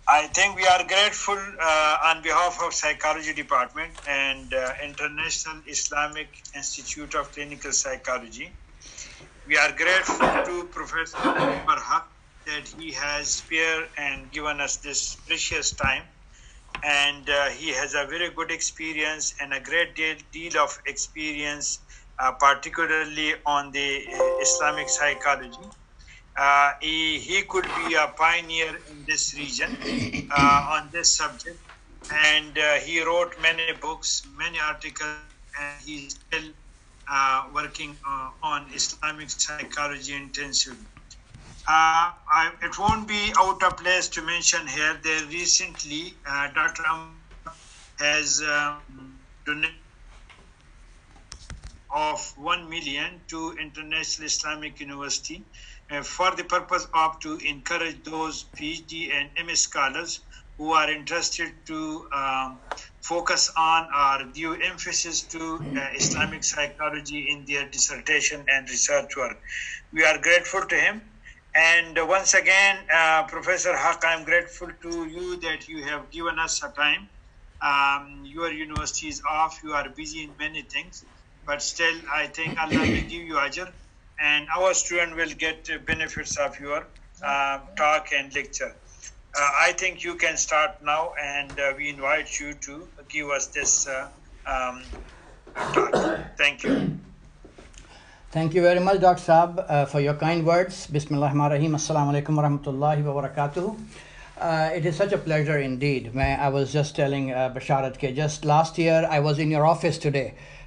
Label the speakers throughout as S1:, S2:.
S1: I think we are grateful on behalf of Psychology Department and International Islamic Institute of Clinical Psychology. We are grateful to Professor Umar Haq that he has spared and given us this precious time. And he has a very good experience and a great deal of experience, particularly on the Islamic psychology. He could be a pioneer in this region on this subject, and he wrote many books, many articles, and he's still working on Islamic psychology intensively. It won't be out of place to mention here that recently Dr. has donated of 1 million to International Islamic University for the purpose of to encourage those PhD and MS scholars who are interested to focus on or give emphasis to Islamic psychology in their dissertation and research work. We are grateful to him. And once again, Professor Haq, I'm grateful to you that you have given us a time. Your university is off, you are busy in many things, but still I think Allah will give you ajr, and our student will get benefits of your talk and lecture. I think you can start now, and we invite you to give us this talk. Thank you.
S2: Thank you very much, Dr. Saab, for your kind words. Bismillahirrahmanirrahim. Assalamu alaikum wa rahmatullahi wa barakatuh. It is such a pleasure indeed. I was just telling Basharat ke just last year I was in your office today.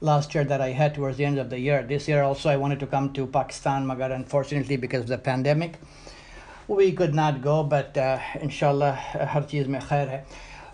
S2: last year that I had towards the end of the year. This year also I wanted to come to Pakistan, magar unfortunately because of the pandemic we could not go, but inshallah har cheez mein khair hai.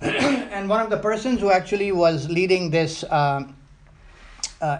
S2: And one of the persons who actually was leading this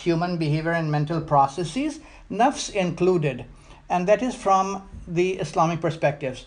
S2: human behavior and mental processes, nafs included, and that is from the Islamic perspectives.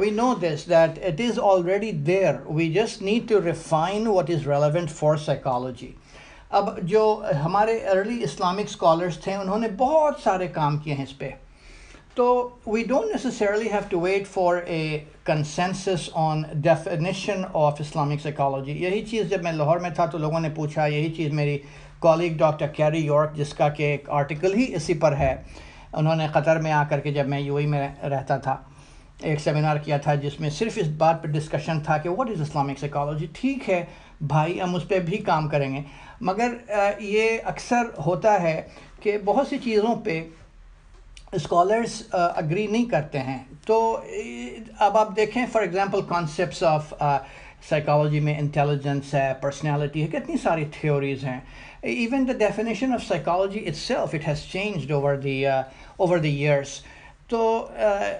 S2: we know this, that it is already there. We just need to refine what is relevant for psychology. اب جو ہمارے early Islamic scholars تھے انہوں نے بہت سارے کام کیے ہیں اس پہ. تو we don't necessarily have to wait for a consensus on definition of Islamic psychology. یہی چیز جب میں لاہور میں تھا تو لوگوں نے پوچھا, یہی چیز میری کالیگ ڈاکٹر کیری یارک, جس کا کہ ایک آرٹیکل ہی اسی پر ہے, انہوں نے قطر میں آ کر کے, جب میں یو اے میں رہتا تھا, ایک سیمینار کیا تھا جس میں صرف اس بات پہ ڈسکشن تھا کہ واٹ از اسلامک سائیکالوجی. ٹھیک ہے بھائی, ہم اس پہ بھی کام کریں گے, مگر یہ اکثر ہوتا ہے کہ بہت سی چیزوں پہ اسکالرس اگری نہیں کرتے ہیں. تو اب آپ دیکھیں for example concepts of psychology میں انٹیلیجنس ہے, پرسنالٹی ہے, کتنی ساری تھیوریز ہیں. Even the definition of psychology it self it has changed over the years. تو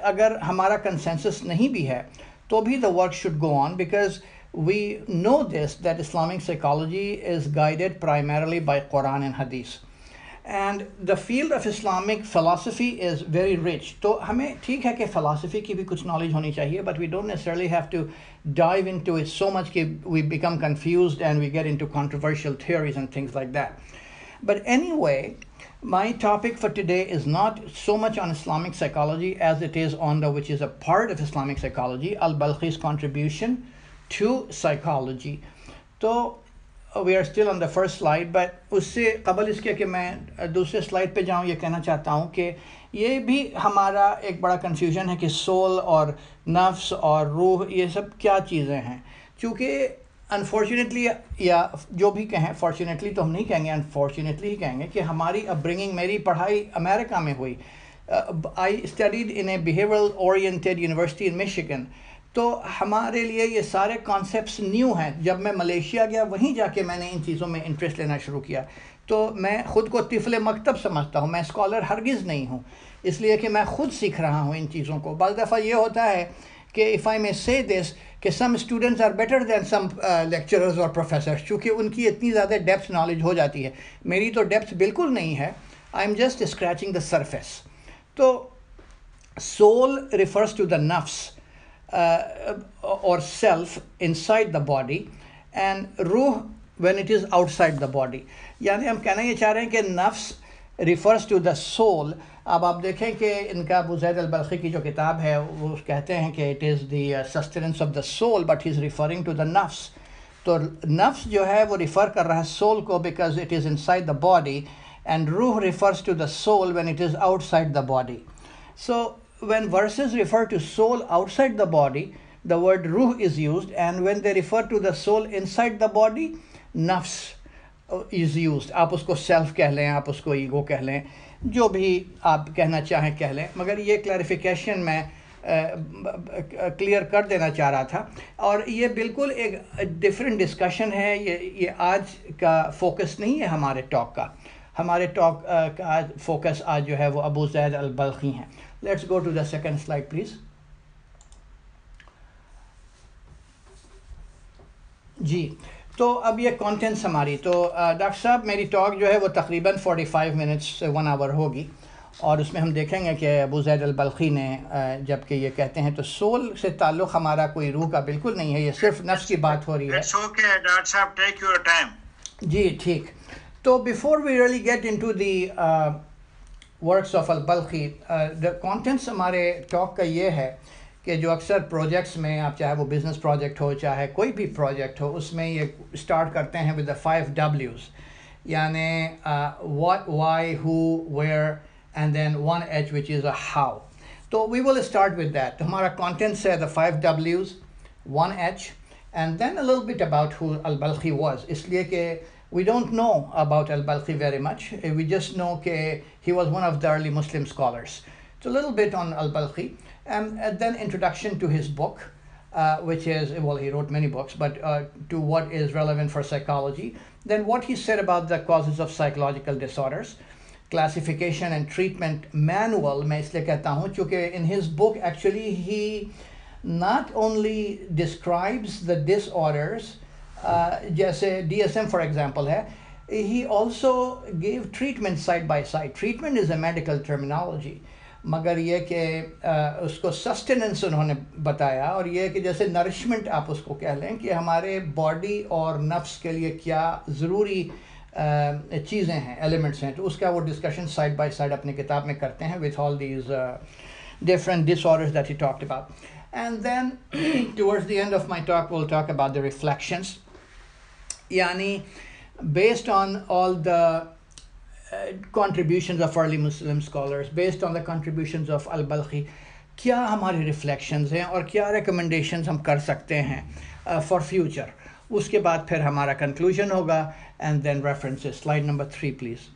S2: اگر ہمارا کنسنسس نہیں بھی ہے تو بھی the work should go on, because we know this, that Islamic psychology is guided primarily by Quran and Hadith. And the field of Islamic philosophy is very rich. تو ہمیں ٹھیک ہے کہ فلاسفی کی بھی کچھ نالج ہونی چاہیے, but we don't necessarily have to dive into it so much that we become confused and we get into controversial theories and things like that. But anyway, my topic for today is not so much on Islamic psychology as it is on which is a part of Islamic psychology, al-Balkhi's contribution to psychology. تو we are still on the first slide, but اس سے قبل اس کے کہ میں دوسرے slide پہ جاؤں, یہ کہنا چاہتا ہوں کہ یہ بھی ہمارا ایک بڑا کنفیوژن ہے کہ سول اور نفس اور روح یہ سب کیا چیزیں ہیں. چونکہ انفارچونیٹلی, یا جو بھی کہیں, فارچونیٹلی تو ہم نہیں کہیں گے, انفارچونیٹلی ہی کہیں گے, کہ ہماری اپ برنگنگ, میری پڑھائی امریکہ میں ہوئی. I studied in a behavioral oriented university in Michigan. تو ہمارے لیے یہ سارے کانسیپٹس نیو ہیں. جب میں ملیشیا گیا وہیں جا کے میں نے ان چیزوں میں انٹرسٹ لینا شروع کیا. تو میں خود کو طفل مکتب سمجھتا ہوں, میں اسکالر ہرگز نہیں ہوں, اس لیے کہ میں خود سیکھ رہا ہوں ان چیزوں کو. بعض دفعہ یہ ہوتا ہے کہ if I may say this, کہ some students are better than some lecturers or professors, چونکہ ان کی اتنی زیادہ ڈیپتھ نالج ہو جاتی ہے. میری تو ڈیپتھ بالکل نہیں ہے, I am just scratching the surface. تو soul refers to the nafs, or self inside the body, and ruh when it is outside the body. یعنی ہم کہنا یہ چاہ رہے ہیں کہ نفس refers to the soul. اب آپ دیکھیں کہ ان کا ابو زید البلخی کی جو کتاب ہے وہ کہتے ہیں کہ it is the sustenance of the soul, but he is referring to the nafs. تو نفس جو ہے وہ ریفر کر رہا ہے سول کو, because it is inside the body, and ruh refers to the soul when it is outside the body. So when verses refer to soul outside the body, the word ruh is used, and when they refer to the soul inside the body, nafs is used. آپ اس کو self کہہ لیں, آپ اس کو ego کہہ لیں, جو بھی آپ کہنا چاہیں کہہ لیں, مگر یہ کلیریفیکیشن میں کلیئر کر دینا چاہ رہا تھا. اور یہ بالکل ایک ڈفرینٹ ڈسکشن ہے, یہ آج کا فوکس نہیں ہے ہمارے ٹاک کا. ہمارے ٹاک کا فوکس آج جو ہے وہ ابو زید البلخی ہیں. Let's go to the second slide please. جی, تو اب یہ کانٹینٹس ہماری. تو ڈاکٹر صاحب میری ٹاک جو ہے وہ تقریباً 45 منٹس سے 1 hour ہوگی, اور اس میں ہم دیکھیں گے کہ ابو زید البلخی نے جب کہ یہ کہتے ہیں تو سول سے تعلق ہمارا کوئی روح کا بالکل نہیں ہے, یہ صرف نفس کی بات ہو رہی ہے.
S1: ڈاکٹر صاحب ٹیک یور ٹائم.
S2: جی ٹھیک. تو before we really get into the works of Albalkhi, the contents ہمارے ٹاک کا یہ ہے کہ جو اکثر پروجیکٹس میں, آپ چاہے وہ بزنس پروجیکٹ ہو چاہے کوئی بھی پروجیکٹ ہو, اس میں یہ اسٹارٹ کرتے ہیں ود دا 5 W's, یعنی what, why, who, where, and then 1 H which is a how. تو we will start with that. تو ہمارا کانٹینٹس ہے the 5 W's, 1 H, and then a little bit about who al-Balkhi was. اس لیے کہ we don't know about al-Balkhi very much. We just know that he was one of the early Muslim scholars. So a little bit on al-Balkhi, and then introduction to his book, which is, well, he wrote many books, but to what is relevant for psychology. Then what he said about the causes of psychological disorders, classification and treatment manual. میں اس لیے کہتا ہوں چونکہ in his book actually he not only describes the disorders, جیسے DSM for example ہے, he also gave treatment side by side. Treatment is a medical terminology, مگر یہ کہ اس کو سسٹیننس انہوں نے بتایا, اور یہ کہ جیسے نرشمنٹ آپ اس کو کہہ لیں کہ ہمارے باڈی اور نفس کے لیے کیا ضروری چیزیں ہیں ایلیمنٹس ہیں تو اس کا وہ ڈسکشن سائڈ بائی سائڈ اپنی کتاب میں کرتے ہیں with all these different disorders that he talked about. And then towards the end of my talk we'll talk about the reflections. Yani based on all the contributions of early Muslim scholars, based on the contributions of al-Balkhi, کیا ہماری reflections ہیں اور کیا recommendations ہم کر سکتے ہیں for future. اس کے بعد پھر ہمارا کنکلوژن ہوگا and then references. Slide number 3 please.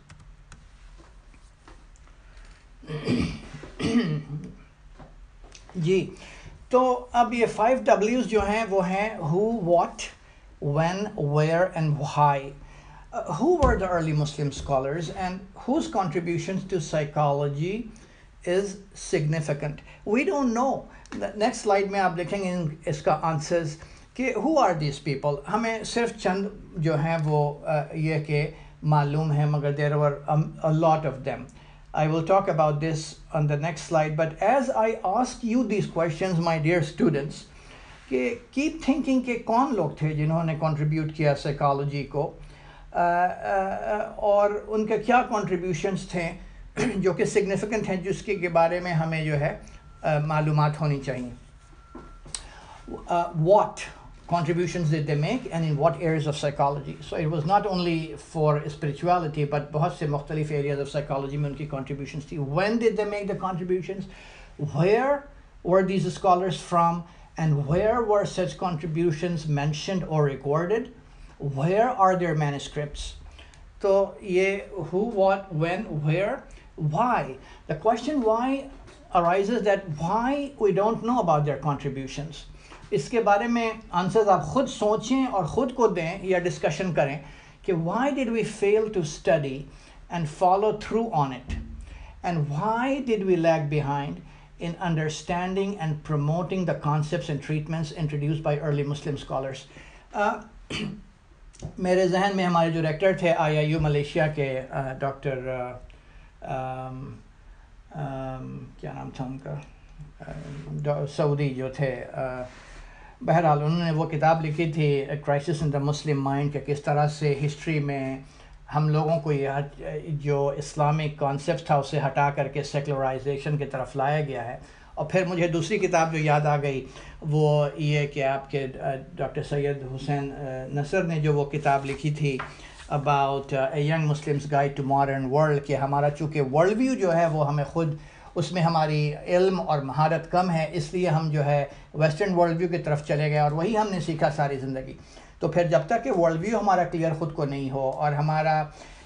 S2: جی تو اب یہ 5 W's جو ہیں وہ ہیں who, what, when, where and why. Who were the early Muslim scholars and whose contributions to psychology is significant? We don't know. The next slide میں آپ دیکھیں گے اس کا answers کہ who are these people. ہمیں صرف چند جو ہیں وہ یہ کہ معلوم ہیں مگر there were a lot of them. I will talk about this on the next slide, but as I ask you these questions, my dear students, کہ keep thinking کہ کون لوگ تھے جنہوں نے contribute کیا psychology کو اور ان کے کیا contributions تھے جو کہ significant ہیں جس کے بارے میں ہمیں جو ہے معلومات ہونی چاہیے. What contributions did they make and in what areas of psychology? So it was not only for spirituality but بہت سے مختلف areas of psychology میں ان کی contributions تھی. When did they make the contributions? Where were these scholars from and where were such contributions mentioned or recorded? Where are their manuscripts? So یہ who, what, when, where, why. The question why arises that why we don't know about their contributions. اس کے بارے میں answers آپ خود سوچیں اور خود کو دیں یا ڈسکشن کریں کہ why did we fail to study and follow through on it and why did we lag behind in understanding and promoting the concepts and treatments introduced by early Muslim scholars. میرے ذہن میں ہمارے جو rector تھے IIU Malaysia کے doctor کیا نام تھا ان کا سعودی جو تھے بہرحال انہوں نے وہ کتاب لکھی تھی کرائسس ان دا مسلم مائنڈ کہ کس طرح سے ہسٹری میں ہم لوگوں کو یہ جو اسلامک کانسیپٹ تھا اسے ہٹا کر کے سیکولرائزیشن کی طرف لایا گیا ہے. اور پھر مجھے دوسری کتاب جو یاد آ گئی وہ یہ کہ آپ کے ڈاکٹر سید حسین نصر نے جو وہ کتاب لکھی تھی about a young Muslims guide to modern world کہ ہمارا چونکہ ورلڈ ویو جو ہے وہ ہمیں خود اس میں ہماری علم اور مہارت کم ہے اس لیے ہم جو ہے ویسٹرن ورلڈ ویو کی طرف چلے گئے اور وہی ہم نے سیکھا ساری زندگی. تو پھر جب تک کہ ورلڈ ویو ہمارا کلیئر خود کو نہیں ہو اور ہمارا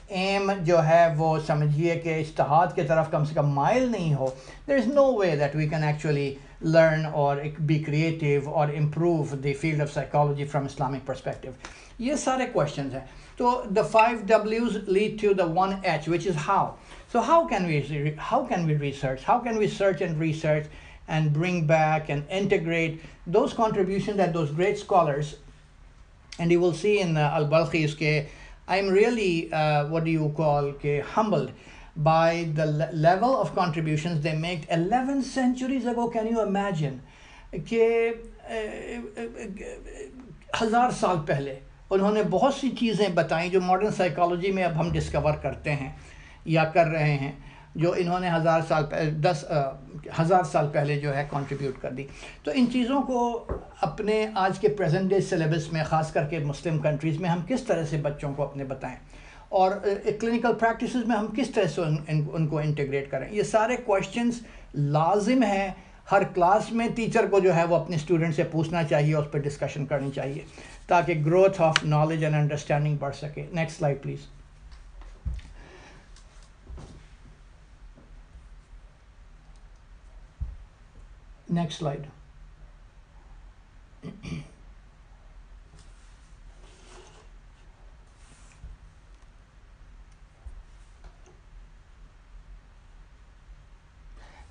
S2: ایم جو ہے وہ سمجھیے کہ اجتہاد کی طرف کم سے کم مائل نہیں ہو, there is no way that we can actually learn or be creative or improve the field of psychology from Islamic perspective. یہ سارے questions ہیں. تو the 5 W's lead to the 1 H which is how. So how can we research? How can we search and research and bring back and integrate those contributions that those great scholars, and you will see in al-Balkhi's ke I'm really humbled by the level of contributions they made 11 centuries ago. Can you imagine کہ 1000 سال پہلے انہوں نے بہت سی چیزیں بتائیں جو ماڈرن سائیکالوجی میں اب ہم ڈسکور کرتے ہیں یا کر رہے ہیں جو انہوں نے 1000 سال پہلے جو ہے کنٹریبیوٹ کر دی. تو ان چیزوں کو اپنے آج کے پریزنٹ ڈے سلیبس میں خاص کر کے مسلم کنٹریز میں ہم کس طرح سے بچوں کو اپنے بتائیں اور کلینکل پریکٹسز میں ہم کس طرح سے ان کو انٹیگریٹ کریں. یہ سارے کویشچنز لازم ہیں ہر کلاس میں ٹیچر کو جو ہے وہ اپنے اسٹوڈنٹ سے پوچھنا چاہیے, اس پہ ڈسکشن کرنی چاہیے تاکہ growth of knowledge and understanding بڑھ سکے. Next slide please. Next slide.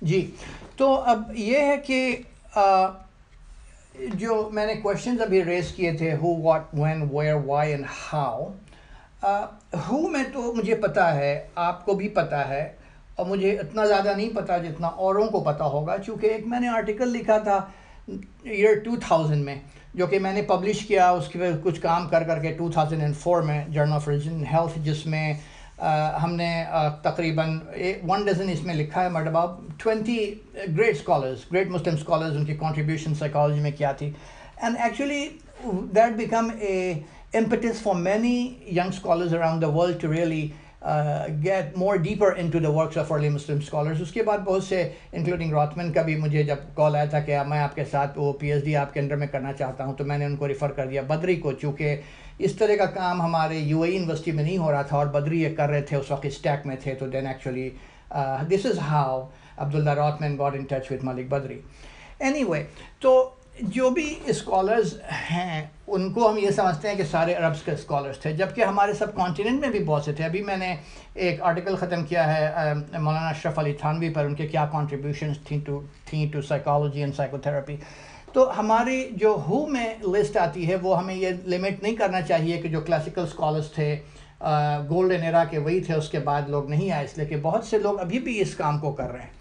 S2: جی تو اب یہ ہے کہ جو میں نے کویشچنز ابھی ریز کیے تھے who, what, when, where, why and how. who میں تو مجھے پتہ ہے, آپ کو بھی پتہ ہے, اور مجھے اتنا زیادہ نہیں پتا جتنا اوروں کو پتہ ہوگا چونکہ ایک میں نے آرٹیکل لکھا تھا ایئر 2000 میں جو کہ میں نے پبلش کیا اس کے کچھ کام کر کے 2004 میں جرنل آف ریلیجن ہیلتھ، جس میں ہم نے تقریباً 1 ڈزن اس میں لکھا ہے مرتبہ 20 great scholars, great Muslim scholars, ان کی کنٹریبیوشن سائیکالوجی میں کیا تھی. And actually that became a impetus for many young scholars around the world to really get more deeper into the works of early Muslim scholars. اس کے بعد بہت سے including روتمن کا بھی مجھے جب کال آیا تھا کہ میں آپ کے ساتھ وہ پی ایچ ڈی آپ کے انڈر میں کرنا چاہتا ہوں، تو میں نے ان کو ریفر کر دیا بدری کو، چونکہ اس طرح کا کام ہمارے یو اے یونیورسٹی میں نہیں ہو رہا تھا اور بدری یہ کر رہے تھے اس وقت اسٹیک میں تھے. تو then actually this is how Abdullah Rothman got in touch with Malik Badri. Any way, تو جو بھی اسکالرز ہیں ان کو ہم یہ سمجھتے ہیں کہ سارے عربس کے اسکالرز تھے، جبکہ ہمارے سب کانٹیننٹ میں بھی بہت سے تھے. ابھی میں نے ایک آرٹیکل ختم کیا ہے مولانا اشرف علی تھانوی پر، ان کے کیا کنٹریبیوشنز تھیں to psychology and psychotherapy. تو ہماری جو ہو میں لسٹ آتی ہے وہ ہمیں یہ لمٹ نہیں کرنا چاہیے کہ جو کلاسیکل اسکالرز تھے گولڈن ایرا کے وہی تھے، اس کے بعد لوگ نہیں آئے، اس لیے کہ بہت سے لوگ ابھی بھی اس کام کو کر رہے ہیں.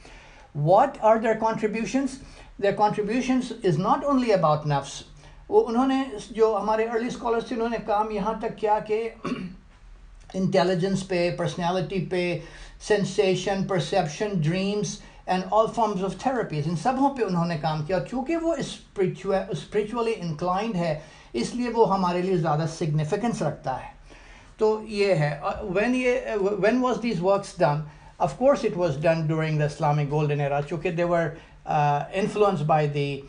S2: What are their contributions? Their contributions is not only about نفس. وہ انہوں نے جو ہمارے ارلی اسکالرس تھے انہوں نے کام یہاں تک کیا کہ انٹیلیجنس پہ، پرسنالٹی پہ، sensation, perception, dreams and all forms of therapies, ان سبوں پہ انہوں نے کام کیا. اور چونکہ وہ اسپریچولی انکلائنڈ ہے اس لیے وہ ہمارے لیے زیادہ سگنیفیکنس رکھتا ہے. تو یہ ہے. when was these works done? Of course it was done during the Islamic golden era, چونکہ they were influenced by the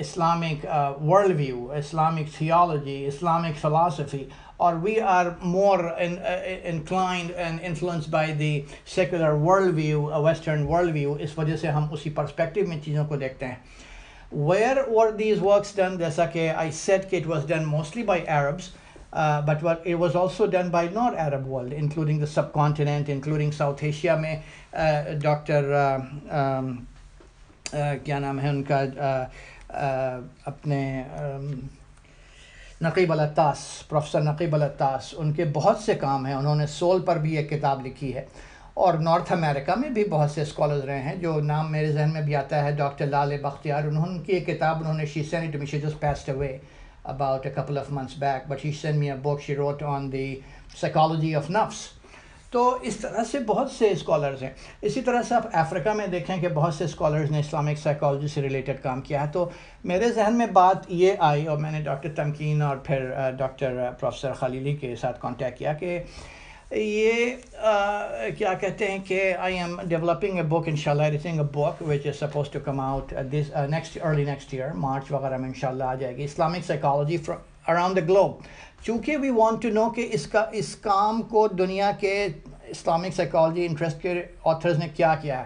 S2: Islamic worldview, Islamic theology, Islamic philosophy, or we are more inclined and influenced by the secular worldview, Western worldview. اس وجہ سے ہم اسی perspective میں چیزوں کو دیکھتے ہیں. Where were these works done? جیسا کہ I said کہ it was done mostly by Arabs, but it was also done by non-Arab world, including the subcontinent, including South Asia میں ڈاکٹر کیا نام ہے ان کا اپنے نقیب العطاس، پروفیسر نقیب العطاس، ان کے بہت سے کام ہیں. انہوں نے سول پر بھی ایک کتاب لکھی ہے، اور نارتھ امریکہ میں بھی بہت سے اسکالرز رہے ہیں. جو نام میرے ذہن میں بھی آتا ہے ڈاکٹر لال بختیار، انہوں کی ایک کتاب انہوں نے she sent it to me, she just passed away about a couple of months back, but she sent me a book she wrote on the psychology of nafs. تو اس طرح سے بہت سے اسکالرز ہیں. اسی طرح سے آپ افریقہ میں دیکھیں کہ بہت سے اسکالرز نے اسلامک سائیکالوجی سے ریلیٹڈ کام کیا ہے. تو میرے ذہن میں بات یہ آئی اور میں نے ڈاکٹر تمکین اور پھر ڈاکٹر پروفیسر خلیلی کے ساتھ کانٹیکٹ کیا کہ یہ کیا کہتے ہیں کہ I am developing a book انشاءاللہ، editing a book which is suppose to come out this early next year, March وغیرہ میں انشاءاللہ آ جائے گی. Islamic psychology around the globe. چونکہ وی وانٹ ٹو نو کہ اس کام کو دنیا کے اسلامک سائیکالوجی انٹرسٹ کے آتھرز نے کیا کیا ہے.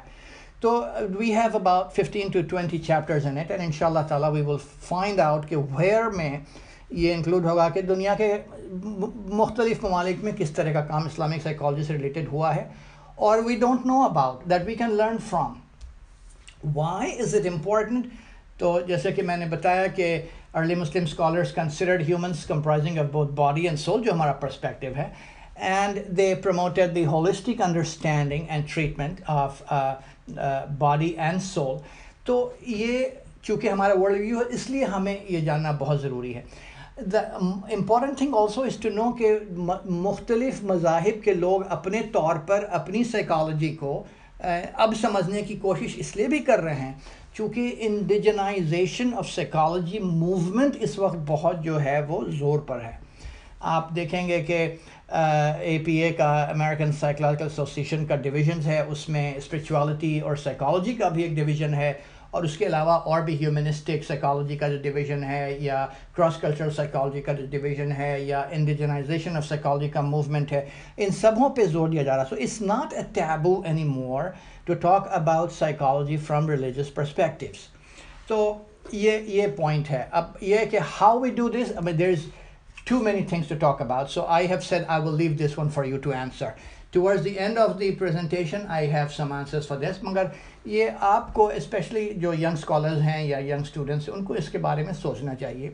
S2: تو we have about 15 to 20 chapters in it, and ان شاء اللہ تعالیٰ وی ول فائنڈ آؤٹ کہ ویئر میں یہ انکلوڈ ہوگا کہ دنیا کے مختلف ممالک میں کس طرح کا کام اسلامک سائیکالوجی سے ریلیٹڈ ہوا ہے اور we don't know about that we can learn from. Why is it important? تو جیسے کہ میں نے بتایا کہ early Muslim scholars considered humans comprising of both body and soul, جو ہمارا پرسپیکٹیو ہے، and they promoted the holistic understanding and treatment of body and soul. تو یہ چونکہ ہمارا ورلڈ ویو ہے اس لیے ہمیں یہ جاننا بہت ضروری ہے. The important thing also is to know کہ مختلف مذاہب کے لوگ اپنے طور پر اپنی سائیکالوجی کو اب سمجھنے کی کوشش اس لیے بھی کر رہے ہیں چونکہ انڈیجنائزیشن آف سائیکالوجی موومنٹ اس وقت بہت جو ہے وہ زور پر ہے. آپ دیکھیں گے کہ اے پی اے کا امریکن سائیکولوجیکل ایسوسیشن کا ڈویژنز ہے، اس میں اسپریچوالٹی اور سائیکالوجی کا بھی ایک ڈویژن ہے، اور اس کے علاوہ اور بھی ہیومنسٹک سائیکالوجی کا جو ڈویژن ہے یا کراس کلچرل سائیکالوجی کا جو ڈویژن ہے یا انڈیجنائزیشن آف سائیکالوجی کا موومنٹ ہے، ان سبوں پہ زور دیا جا رہا ہے. So it's not a taboo anymore to talk about psychology from religious perspectives. تو یہ پوائنٹ ہے. اب یہ کہ how we do this, there is too many things to talk about, so I have said I will leave this one for you to answer. Towards the end of the presentation I have some answers for this. مگر یہ آپ کو especially جو young scholars ہیں یا young students ہیں ان کو اس کے بارے میں سوچنا چاہیے.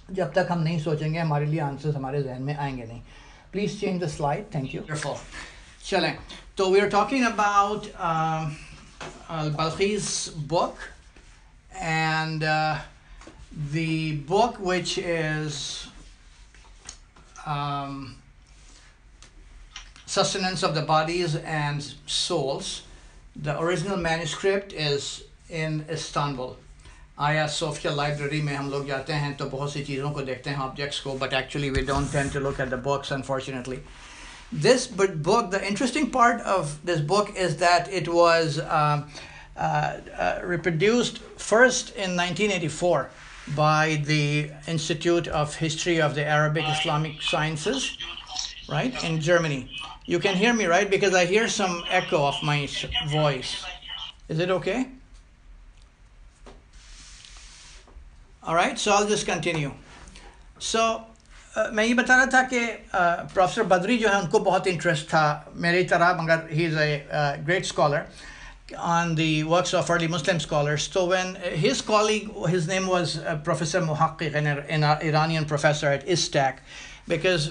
S2: جب تک ہم نہیں سوچیں گے ہمارے لیے آنسرز ہمارے ذہن میں آئیں گے نہیں. Please change the slide. Thank you. چلیں تو we are talking about Albalkhi's book and the book, which is Sustenance of the Bodies and Souls. The original manuscript is in Istanbul. آیا صوفیہ لائبریری میں ہم لوگ جاتے ہیں تو بہت سی چیزوں کو دیکھتے ہیں آبجیکٹس کو but actually we don't tend to look at the books unfortunately. This book, the interesting part of this book is that it was reproduced first in 1984 by the Institute of History of the Arabic Islamic Sciences, right, in Germany. You can hear me, right? Because I hear some echo of my voice. Is it okay? All right, so I'll just continue. So, میں یہ بتا رہا تھا کہ professor بدری جو ہے ان کو بہت انٹرسٹ تھا میری طرح مگر he is a great scholar on the works of early Muslim scholars. So when his colleague, his name was Professor Muhaqqiq, an Iranian professor at ISTAC, because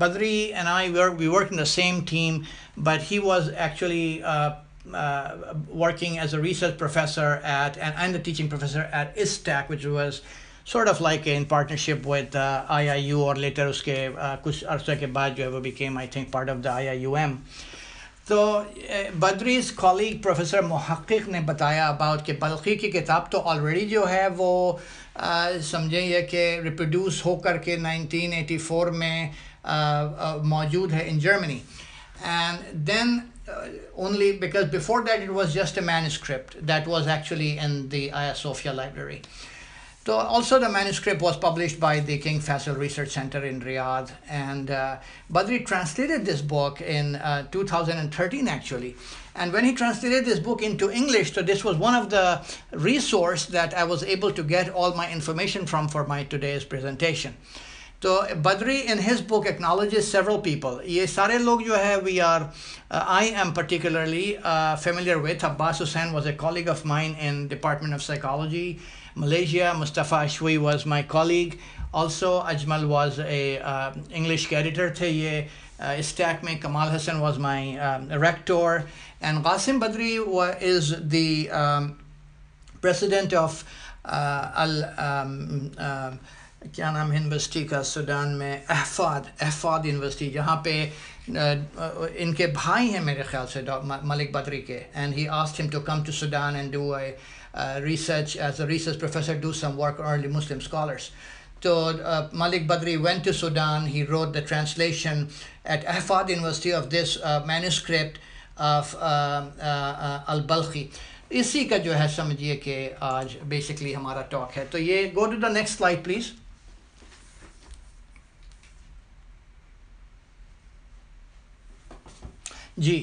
S2: Badri and I, we worked in the same team, but he was actually working as a research professor at, and I'm the teaching professor at ISTAC, which was sort of like in partnership with IIU, or later uske kuch arsa ke baad jo hai wo became, I think, part of the IIUM. تو بدری's colleague professor محقق نے بتایا about کہ بلخی کی کتاب تو already جو ہے وہ سمجھیں یہ کہ ریپروڈیوس ہو کر کے 1984 میں موجود ہے in Germany, and then only because before that it was just a manuscript that was actually in the Hagia Sophia library. So also the manuscript was published by the King Faisal Research Center in Riyadh, and Badri translated this book in 2013 actually. And when he translated this book into English, so this was one of the resources that I was able to get all my information from for my today's presentation. So Badri in his book acknowledges several people. Ye sare log jo hai, I am particularly familiar with. Abbas Hussain was a colleague of mine in Department of Psychology, Malaysia. Mustafa Ashwi was my colleague. Also, Ajmal was a English editor. The ISTAC mein Kamal Hassan was my rector. And Qasim Badri is the president of کیا نام ہے university کا Sudan میں احفاد university, جہاں پہ ان کے بھائی ہیں میرے خیال سے ملک بدری کے, and he asked him to come to Sudan and do a research as a research professor, do some work on early Muslim scholars. So Malik Badri went to Sudan. He wrote the translation at Ahfad University of this manuscript of Al-Balkhi. اسی کا جو ہے سمجھیے کہ آج basically ہمارا talk ہے. تو یہ go to the next slide please. جی,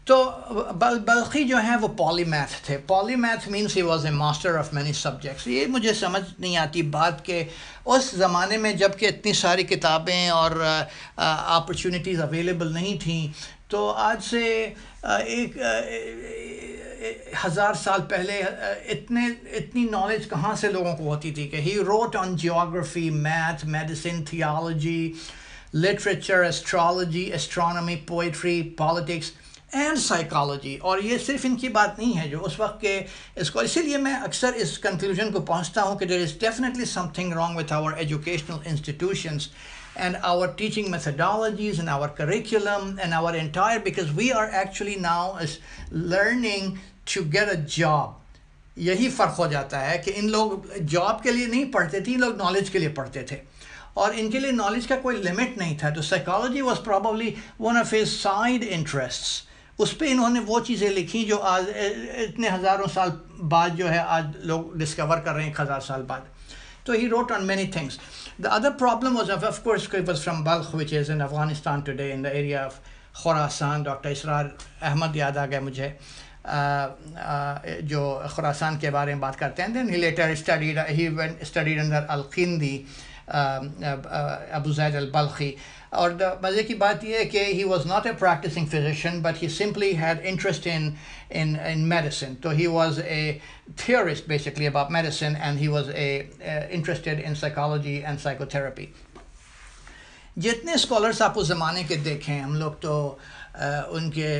S2: تو بلخی جو ہیں وہ پالی میتھ تھے. Polymath means he was a master of many subjects. یہ مجھے سمجھ نہیں آتی بات کہ اس زمانے میں جب کہ اتنی ساری کتابیں اور اپرچونیٹیز اویلیبل نہیں تھیں, تو آج سے ایک 1000 سال پہلے اتنی نالج کہاں سے لوگوں کو ہوتی تھی کہ he wrote on geography, math, medicine, theology, literature, astrology, astronomy, poetry, politics and psychology. اور یہ صرف ان کی بات نہیں ہے جو اس وقت کے اس کو, اسی لیے میں اکثر اس کنکلوژن کو پہنچتا ہوں کہ there is definitely something wrong with our educational institutions and our teaching methodologies and our curriculum and our entire, because we are actually now learning to get a job. یہی فرق ہو جاتا ہے کہ ان لوگ جاب کے لیے نہیں پڑھتے تھے, ان لوگ نالج کے لیے پڑھتے تھے, اور ان کے لیے نالج کا کوئی لمٹ نہیں تھا. تو psychology was probably one of his side interests. اس پہ انہوں نے وہ چیزیں لکھی جو آج اتنے ہزاروں سال بعد جو ہے آج لوگ ڈسکور کر رہے ہیں 1000 سال بعد. So he wrote on many things. The other problem was, of course, it was from Balkh, which is in Afghanistan today, in the area of Khorasan. Dr. Israr Ahmad یاد آ گئے مجھے جو خراسان کے بارے میں بات کرتے ہیں. Then he later studied under Al-Qindi, Abu Zaid al-Balkhi. اور مزے کی بات یہ ہے کہ he was not a practicing physician, but he simply had interest in medicine. So he was a theorist basically about medicine, and he was interested in psychology and psychotherapy. جتنے scholars آپ اس زمانے کے دیکھیں ہم لوگ, تو ان کے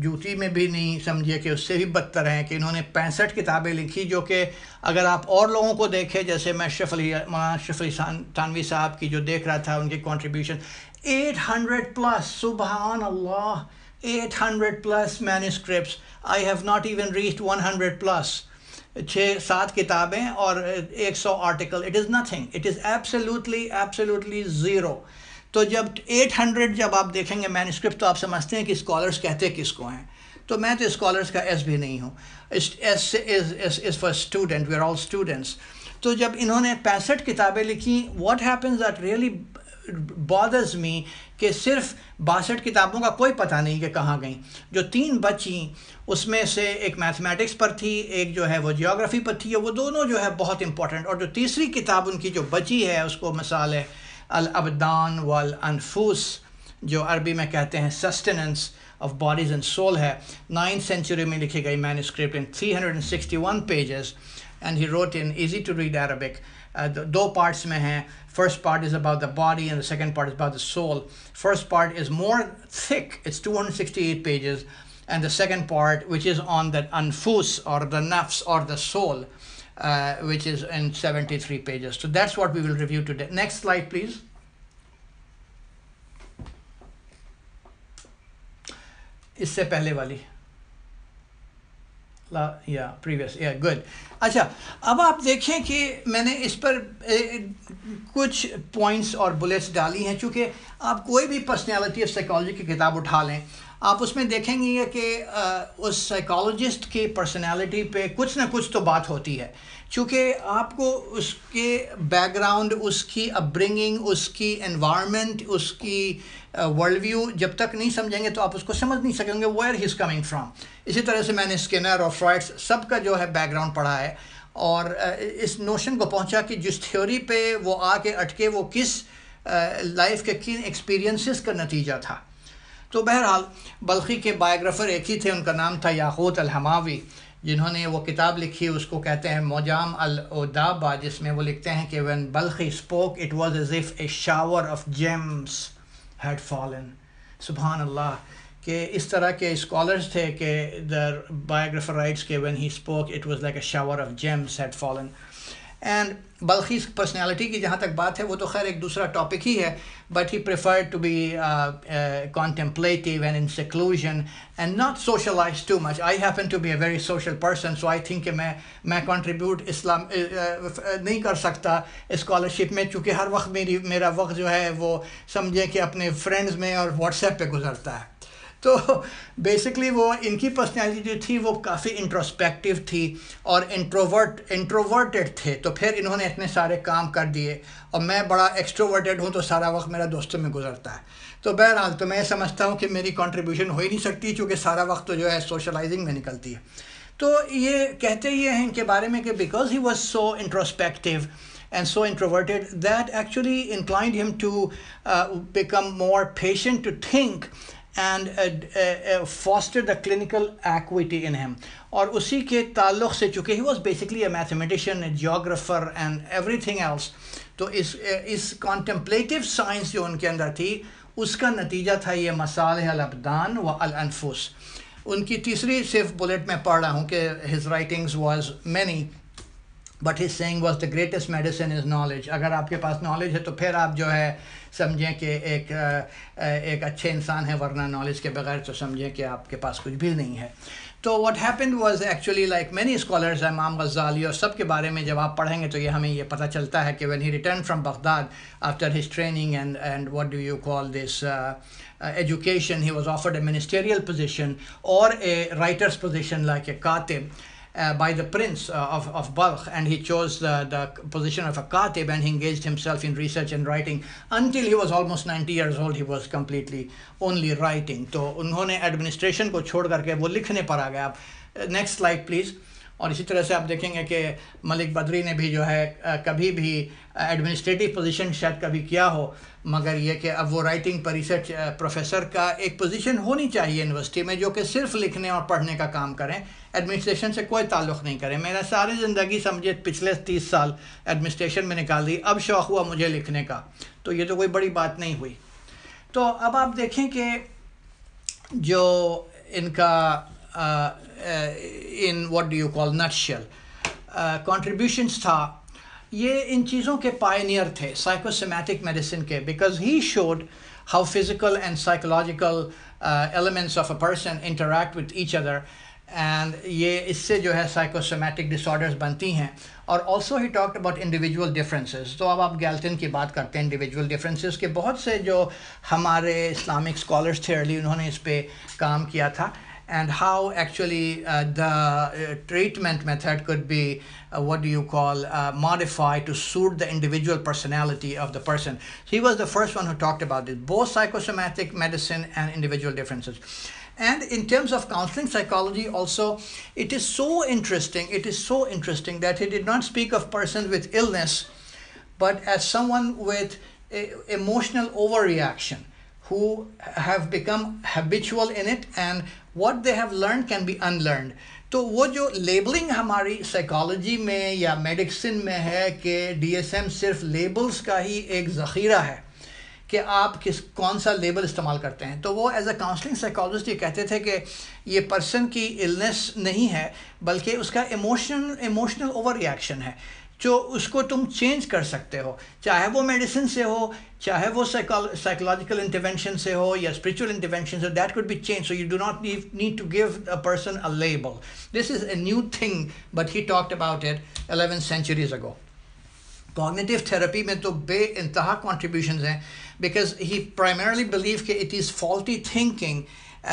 S2: جوتی میں بھی نہیں، سمجھیے کہ اس سے بھی بدتر ہیں، کہ انہوں نے 65 کتابیں لکھی، جو کہ اگر آپ اور لوگوں کو دیکھیں، جیسے میں مولانا اشرف علی تھانوی صاحب کی جو دیکھ رہا تھا، ان کی کنٹریبیوشن 800 پلس، سبحان اللہ، 800 plus مینuscripts. I have not even reached 100 plus. 6-7 کتابیں اور 100 article. It is nothing. It is absolutely zero. تو جب 800 جب آپ دیکھیں گے مینuscript، تو آپ سمجھتے ہیں کہ اسکالرس کہتے کس کو ہیں. تو میں تو اسکالرس کا ایس بھی نہیں ہوں. S is for student. We are all students. تو جب انہوں نے 65 کتابیں لکھی، what happens that really bothers me کہ صرف 62 کتابوں کا کوئی پتہ نہیں کہ کہاں گئیں. جو 3 بچیں، اس میں سے ایک میتھمیٹکس پر تھی، ایک جو ہے وہ جیوگرافی پر تھی، وہ دونوں جو ہے بہت امپورٹنٹ. اور جو تیسری کتاب ان کی جو بچی ہے، اس کو مثال ہے الابدان والانفوس، جو عربی میں کہتے ہیں sustenance of bodies and civil ہے. 9th century میں لکھی گئی مینuscript in 361 pages, and he wrote in easy to read Arabic. 2 parts میں ہیں. First part is about the body and the second part is about the soul. First part is more thick, it's 268 pages, and the second part, which is on the anfus or the nafs or the soul, which is in 73 pages. So that's what we will review today. Next slide, please. اس سے پہلے والی previous good. اچھا، اب آپ دیکھیں کہ میں نے اس پر کچھ پوائنٹس اور بلیٹس ڈالی ہیں. چونکہ آپ کوئی بھی پرسنالٹی آف سائیکالوجی کی کتاب اٹھا لیں، آپ اس میں دیکھیں گے کہ اس سائیکالوجسٹ کی پرسنالٹی پہ کچھ نہ کچھ تو بات ہوتی ہے. چونکہ آپ کو اس کے بیک گراؤنڈ، اس کی اپ برنگنگ، اس کی انوائرمنٹ، اس کی ورلڈ ویو جب تک نہیں سمجھیں گے تو آپ اس کو سمجھ نہیں سکیں گے where he is coming from. اسی طرح سے میں نے اسکنر اور فرائڈس سب کا جو ہے بیک گراؤنڈ پڑھا ہے، اور اس نوشن کو پہنچا کہ جس تھیوری پہ وہ آ کے اٹکے، وہ کس لائف کے کن ایکسپیرینسز کا نتیجہ تھا. تو بہرحال بلخی کے بایوگرافر ایک ہی تھے، ان کا نام تھا یاقوت الحماوی، جنہوں نے وہ کتاب لکھی، اس کو کہتے ہیں موجام الادابہ، جس میں وہ لکھتے ہیں کہ when Balkhi spoke it was as if a shower of gems had fallen. سبحان اللہ، کہ اس طرح کے اسکالرز تھے کہ the biographer writes کہ when he spoke it was like a shower of gems had fallen. And Balkhi personality کی جہاں تک بات ہے، وہ تو خیر ایک دوسرا ٹاپک ہی ہے، but he preferred to be contemplative and in seclusion and not socialize too much. I happen to be a very social person, so I think کہ میں contribute اسلام نہیں کر سکتا اسکالرشپ میں، چونکہ ہر وقت میرا وقت جو ہے وہ سمجھیں کہ اپنے فرینڈز میں اور واٹس ایپ پہ گزرتا ہے. تو بیسکلی وہ ان کی پرسنالٹی جو تھی وہ کافی انٹروسپیکٹیو تھی اور انٹروورٹڈ تھے. تو پھر انہوں نے اتنے سارے کام کر دیے، اور میں بڑا ایکسٹروورٹڈ ہوں، تو سارا وقت میرا دوستوں میں گزرتا ہے. تو بہرحال تو میں سمجھتا ہوں کہ میری کنٹریبیوشن ہو ہی نہیں سکتی، چونکہ سارا وقت تو جو ہے سوشلائزنگ میں نکلتی ہے. تو یہ کہتے یہ ہیں ان کے بارے میں کہ because he was so introspective and so introverted, that actually inclined him to become more patient, to think and foster the clinical acuity in him. اور اسی کے تعلق سے چونکہ he was basically a mathematician, a geographer and everything else، تو اس contemplative science جو ان کے اندر تھی، اس کا نتیجہ تھا یہ مصالح الابدان و الانفس. ان کی تیسری صرف بلیٹ میں پڑھ رہا ہوں کہ his writings was many, but his saying was the greatest medicine is knowledge. اگر آپ کے پاس نالج ہے تو پھر آپ جو ہے سمجھیں کہ ایک اچھے انسان ہے، ورنہ نالج کے بغیر تو سمجھیں کہ آپ کے پاس کچھ بھی نہیں ہے. تو what happened was actually like many scholars، امام غزالی اور سب کے بارے میں جب آپ پڑھیں گے تو یہ ہمیں یہ پتہ چلتا ہے کہ when he returned from Baghdad after his training and what do you call this education, he was offered a ministerial position or a writer's position like a katib by the prince of Balkh, and he chose the position of a katib, and he engaged himself in research and writing until he was almost 90 years old. He was completely only writing. تو انہوں نے administration کو چھوڑ کر کے وہ لکھنے پر آ گئے. آپ نیکسٹ سلائڈ پلیز. اور اسی طرح سے آپ دیکھیں گے کہ ملک بدری نے بھی جو ہے کبھی بھی ایڈمنسٹریٹو پوزیشن شاید کبھی کیا ہو، مگر یہ کہ اب وہ رائٹنگ پر ریسرچ پروفیسر کا ایک پوزیشن ہونی چاہیے یونیورسٹی میں، جو کہ صرف لکھنے اور پڑھنے کا کام کریں، ایڈمنسٹریشن سے کوئی تعلق نہیں کریں. میں نے ساری زندگی سمجھے پچھلے 30 سال ایڈمنسٹریشن میں نکال دی، اب شوق ہوا مجھے لکھنے کا، تو یہ تو کوئی بڑی بات نہیں ہوئی. تو اب آپ دیکھیں کہ جو ان کا in what do you call nutshell contributions تھا, یہ ان چیزوں کے pioneer تھے psychosomatic medicine کے, because he showed how physical and psychological elements of a person interact with each other, and یہ اس سے جو ہے psychosomatic disorders بنتی ہیں. اور also he talked about individual differences. تو اب آپ گیلٹن کی بات کرتے ہیں individual differences کے, بہت سے جو ہمارے اسلامک scholars تھے early, انہوں نے اس پہ کام کیا تھا, and how actually the treatment method could be what do you call modified to suit the individual personality of the person. So he was the first one who talked about this, both psychosomatic medicine and individual differences. And in terms of counseling psychology also, it is so interesting that he did not speak of persons with illness, but as someone with emotional overreaction, who have become habitual in it, and what they have learned can be unlearned. تو وہ جو labelling ہماری psychology میں یا medicine میں ہے کہ D S M صرف لیبلز کا ہی ایک ذخیرہ ہے کہ آپ کون سا لیبل استعمال کرتے ہیں, تو وہ ایز اے کاؤنسلنگ سائیکالوجسٹ یہ کہتے تھے کہ یہ پرسن کی النس نہیں ہے, بلکہ اس کا ایموشنل اوور ریئیکشن ہے, جو اس کو تم چینج کر سکتے ہو, چاہے وہ میڈیسن سے ہو, چاہے وہ psychological intervention سے ہو یا spiritual intervention سے, that could be changed. So you do not need to give a person a label. This is a new thing, but he talked about it 11 centuries ago. Cognitive therapy میں تو بے انتہا contributions ہیں, because he primarily believed کہ it is faulty thinking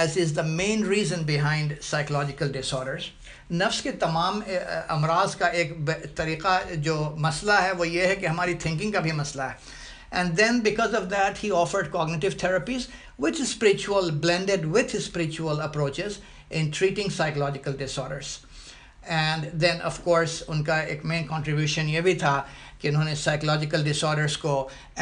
S2: as is the main reason behind psychological disorders. نفس کے تمام امراض کا ایک طریقہ جو مسئلہ ہے وہ یہ ہے کہ ہماری thinking کا بھی مسئلہ ہے. And then because of that he offered cognitive therapies, which is spiritual, blended with his spiritual approaches in treating psychological disorders. And then of course ان کا ایک main contribution یہ بھی تھا کہ انہوں نے psychological disorders کو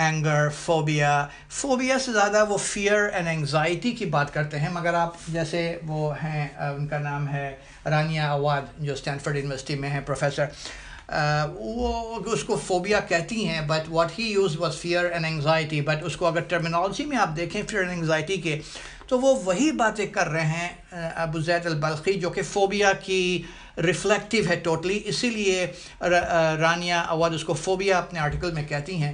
S2: anger, phobia سے زیادہ وہ fear and anxiety کی بات کرتے ہیں, مگر آپ جیسے وہ ہیں ان کا نام ہے رانیا عواد جو اسٹینفورڈ یونیورسٹی میں ہیں پروفیسر, وہ اس کو فوبیا کہتی ہیں, but what he use was fear and anxiety. But اس کو اگر ٹرمینالوجی میں آپ دیکھیں فیئر اینڈ انگزائٹی کے, تو وہ وہی باتیں کر رہے ہیں ابو زید البلخی جو کہ فوبیا کی ریفلیکٹیو ہے ٹوٹلی, اسی لیے رانیا عواد اس کو فوبیا اپنے آرٹیکل میں کہتی ہیں.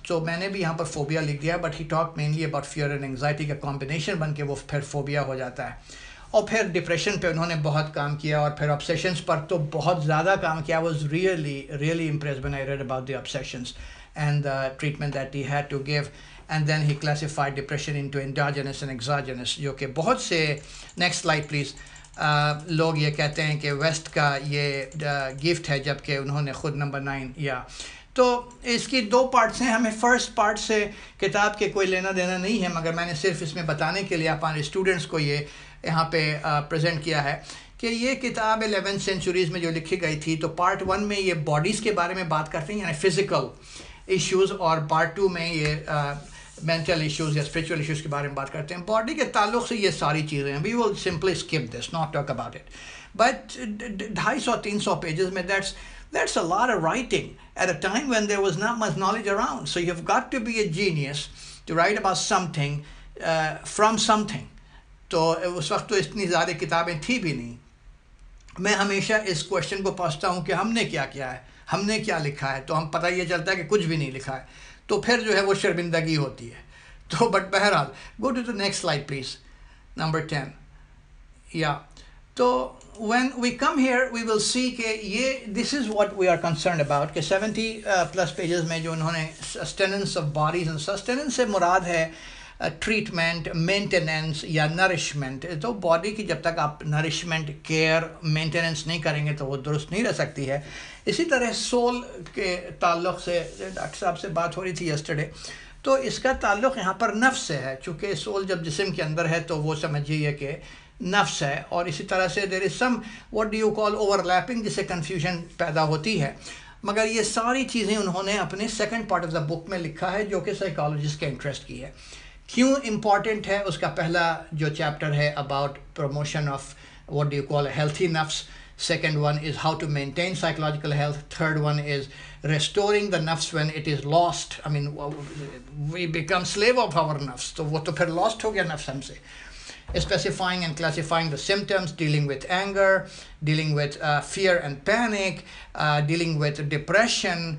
S2: تو میں نے بھی یہاں پر فوبیا لکھ دیا, but he talk mainly about fear and anxiety کا کمبینیشن بن کے وہ پھر فوبیا ہو جاتا ہے. اور پھر ڈپریشن پہ انہوں نے بہت کام کیا, اور پھر obsessions پر تو بہت زیادہ کام کیا. I was really impressed when I read about the obsessions and the treatment that he had to give. And then he classified depression into endogenous and exogenous, جو کہ بہت سے next slide please لوگ یہ کہتے ہیں کہ ویسٹ کا یہ گفٹ ہے, جبکہ انہوں نے خود نمبر 9 یا. تو اس کی 2 پارٹس ہیں. ہمیں فرسٹ پارٹ سے کتاب کے کوئی لینا دینا نہیں ہے, مگر میں نے صرف اس میں بتانے کے لیے اپنے اسٹوڈنٹس کو یہ یہاں پہ پریزنٹ کیا ہے کہ یہ کتاب 11 سینچوریز میں جو لکھی گئی تھی. تو پارٹ 1 میں یہ باڈیز کے بارے میں بات کرتے ہیں, یعنی فزیکل ایشوز, اور پارٹ 2 میں یہ مینٹل ایشوز یا اسپریچول ایشوز کے بارے میں بات کرتے ہیں. باڈی کے تعلق سے یہ ساری چیزیں ہیں. We will simply skip this, not talk about it. But 250-300 pages میں that's a lot of writing at a time when there was not much knowledge around. So you've got to be a genius to write about something from something. تو اس وقت تو اتنی زیادہ کتابیں تھی بھی نہیں. میں ہمیشہ اس کوشچن کو پوچھتا ہوں کہ ہم نے کیا کیا ہے, ہم نے کیا لکھا ہے, تو ہم پتہ یہ چلتا ہے کہ کچھ بھی نہیں لکھا ہے, تو پھر جو ہے وہ شرمندگی ہوتی ہے. تو بٹ بہرحال go to the next slide please, number 10. یا تو when we come here we will see کہ یہ this is what we are concerned about کہ 70+ پیجز میں جو انہوں نے sustenance of bodies and sustenance سے مراد ہے ٹریٹمنٹ, مینٹیننس یا نرشمنٹ. تو باڈی کی جب تک آپ نرشمنٹ, کیئر, مینٹیننس نہیں کریں گے تو وہ درست نہیں رہ سکتی ہے. اسی طرح سول کے تعلق سے ڈاکٹر صاحب سے بات ہو رہی تھی یسٹرڈے, تو اس کا تعلق یہاں پر نفس سے ہے. چونکہ سول جب جسم کے اندر ہے تو وہ سمجھیے کہ نفس ہے, اور اسی طرح سے there is some what do you call overlapping, جس سے کنفیوژن پیدا ہوتی ہے. مگر یہ ساری چیزیں انہوں نے اپنے سیکنڈ پارٹ آف دا بک میں لکھا ہے, جو کہ سائیکالوجسٹ کے انٹرسٹ کی ہے. کیوں امپورٹنٹ ہے, اس کا پہلا جو چیپٹر ہے about promotion of what do you call healthy نفس, second one is how to maintain psychological health, third one is restoring the nafs when it is lost. I mean we become slave of our nafs, تو وہ تو پھر lost ہو گیا نفس ہم سے. specifying and classifying the symptoms, dealing with anger, dealing with fear and panic, dealing with depression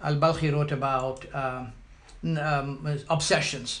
S2: Al-Balkhi wrote about obsessions.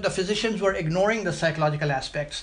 S2: the physicians were ignoring the psychological aspects.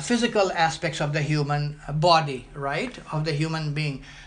S2: physical aspects of the human body, right, of the human being.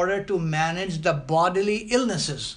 S2: order to manage the bodily illnesses.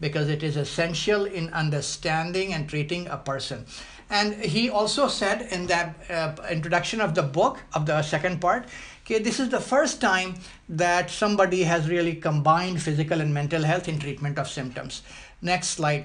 S2: because it is essential in understanding and treating a person. And he also said in that introduction of the book, of the second part, that this is the first time that somebody has really combined physical and mental health in treatment of symptoms. Next slide.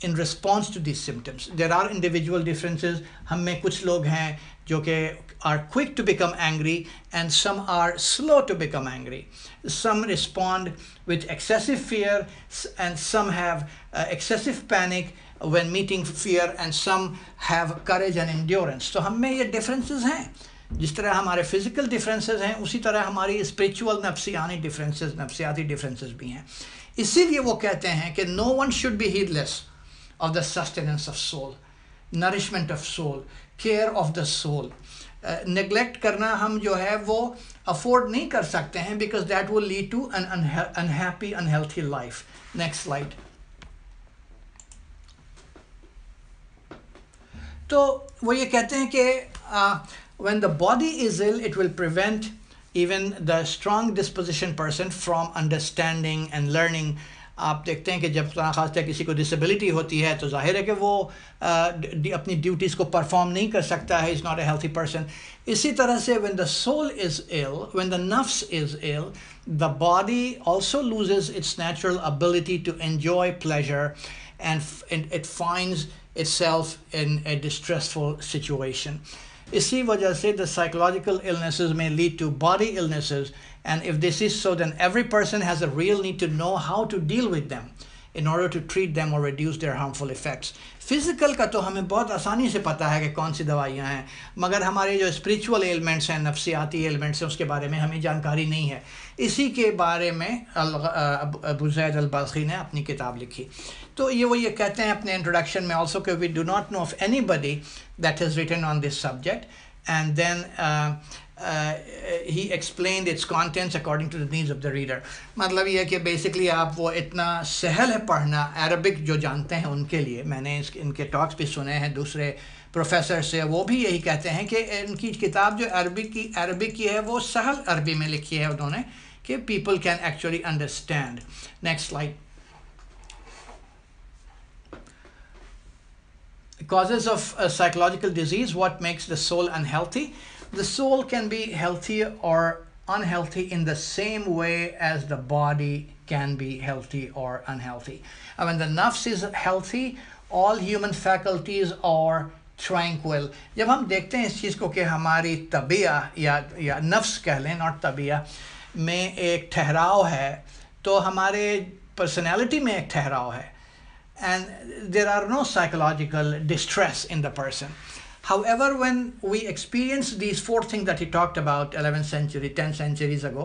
S2: in response to these symptoms. There are individual differences. ہم میں کچھ لوگ ہیں جو کہ are quick to become angry and some are slow to become angry. Some respond with excessive fear and some have excessive panic when meeting fear and some have courage and endurance. تو ہم میں یہ differences ہیں. جس طرح ہمارے physical differences ہیں اسی طرح ہماری اسپریچول نفسیاتی ڈفرینسز بھی ہیں. اسی لیے وہ کہتے ہیں کہ no one should be heedless of the sustenance of soul, nourishment of soul, care of the soul. Neglect کرنا ہم جو ہے وہ افورڈ نہیں کر سکتے ہیں because that will lead to an unhappy, unhealthy life. Next slide. تو وہ یہ کہتے ہیں کہ when the body is ill, it will prevent even the strong disposition person from understanding and learning. آپ دیکھتے ہیں کہ جب خاص طور کسی کو ڈسیبلٹی ہوتی ہے تو ظاہر ہے کہ وہ اپنی ڈیوٹیز کو پرفارم نہیں کر سکتا ہے. Is not a healthy person. اسی طرح سے when the soul is ill, when the nafs is ill, the body also loses its natural ability to enjoy pleasure and it finds itself in a distressful situation. اسی وجہ سے the psychological illnesses may lead to body illnesses, and if this is so, then every person has a real need to know how to deal with them in order to treat them or reduce their harmful effects. Physical کا تو ہمیں بہت آسانی سے پتہ ہے کہ کون سی دوائیاں ہیں، مگر ہمارے جو اسپریچول ایلمنٹس ہیں، نفسیاتی ایلمنٹس ہیں، اس کے بارے میں ہمیں جانکاری نہیں ہے. اسی کے بارے میں ابو زید البلخی نے اپنی کتاب لکھی. تو وہ یہ کہتے ہیں اپنے انٹروڈکشن میں also کہ we do not know of anybody that has written on this subject, and then he explained its contents according to the needs of the reader. مطلب یہ ہے کہ بیسکلی آپ وہ اتنا سہل ہے پڑھنا عربک جو جانتے ہیں ان کے لیے. میں نے ان کے ٹاکس بھی سنے ہیں دوسرے پروفیسر سے، وہ بھی یہی کہتے ہیں کہ ان کی کتاب جو عربک کی ہے وہ سہل عربی میں لکھی ہے انہوں نے کہ people can actually understand. Next slide. Causes of psychological disease, what makes the soul unhealthy? The soul can be healthy or unhealthy in the same way as the body can be healthy or unhealthy. And when the nafs is healthy, all human faculties are tranquil. جب ہم دیکھتے ہیں اس چیز کو کہ ہماری طبیعہ یا نفس کہہ لیں not طبیعہ میں ایک ٹھہراؤ ہے، تو ہمارے پرسنالٹی میں ایک ٹھہراؤ ہے. And there are no psychological distress in the person. However, when we experience these four things that he talked about 11th century, 10 centuries ago,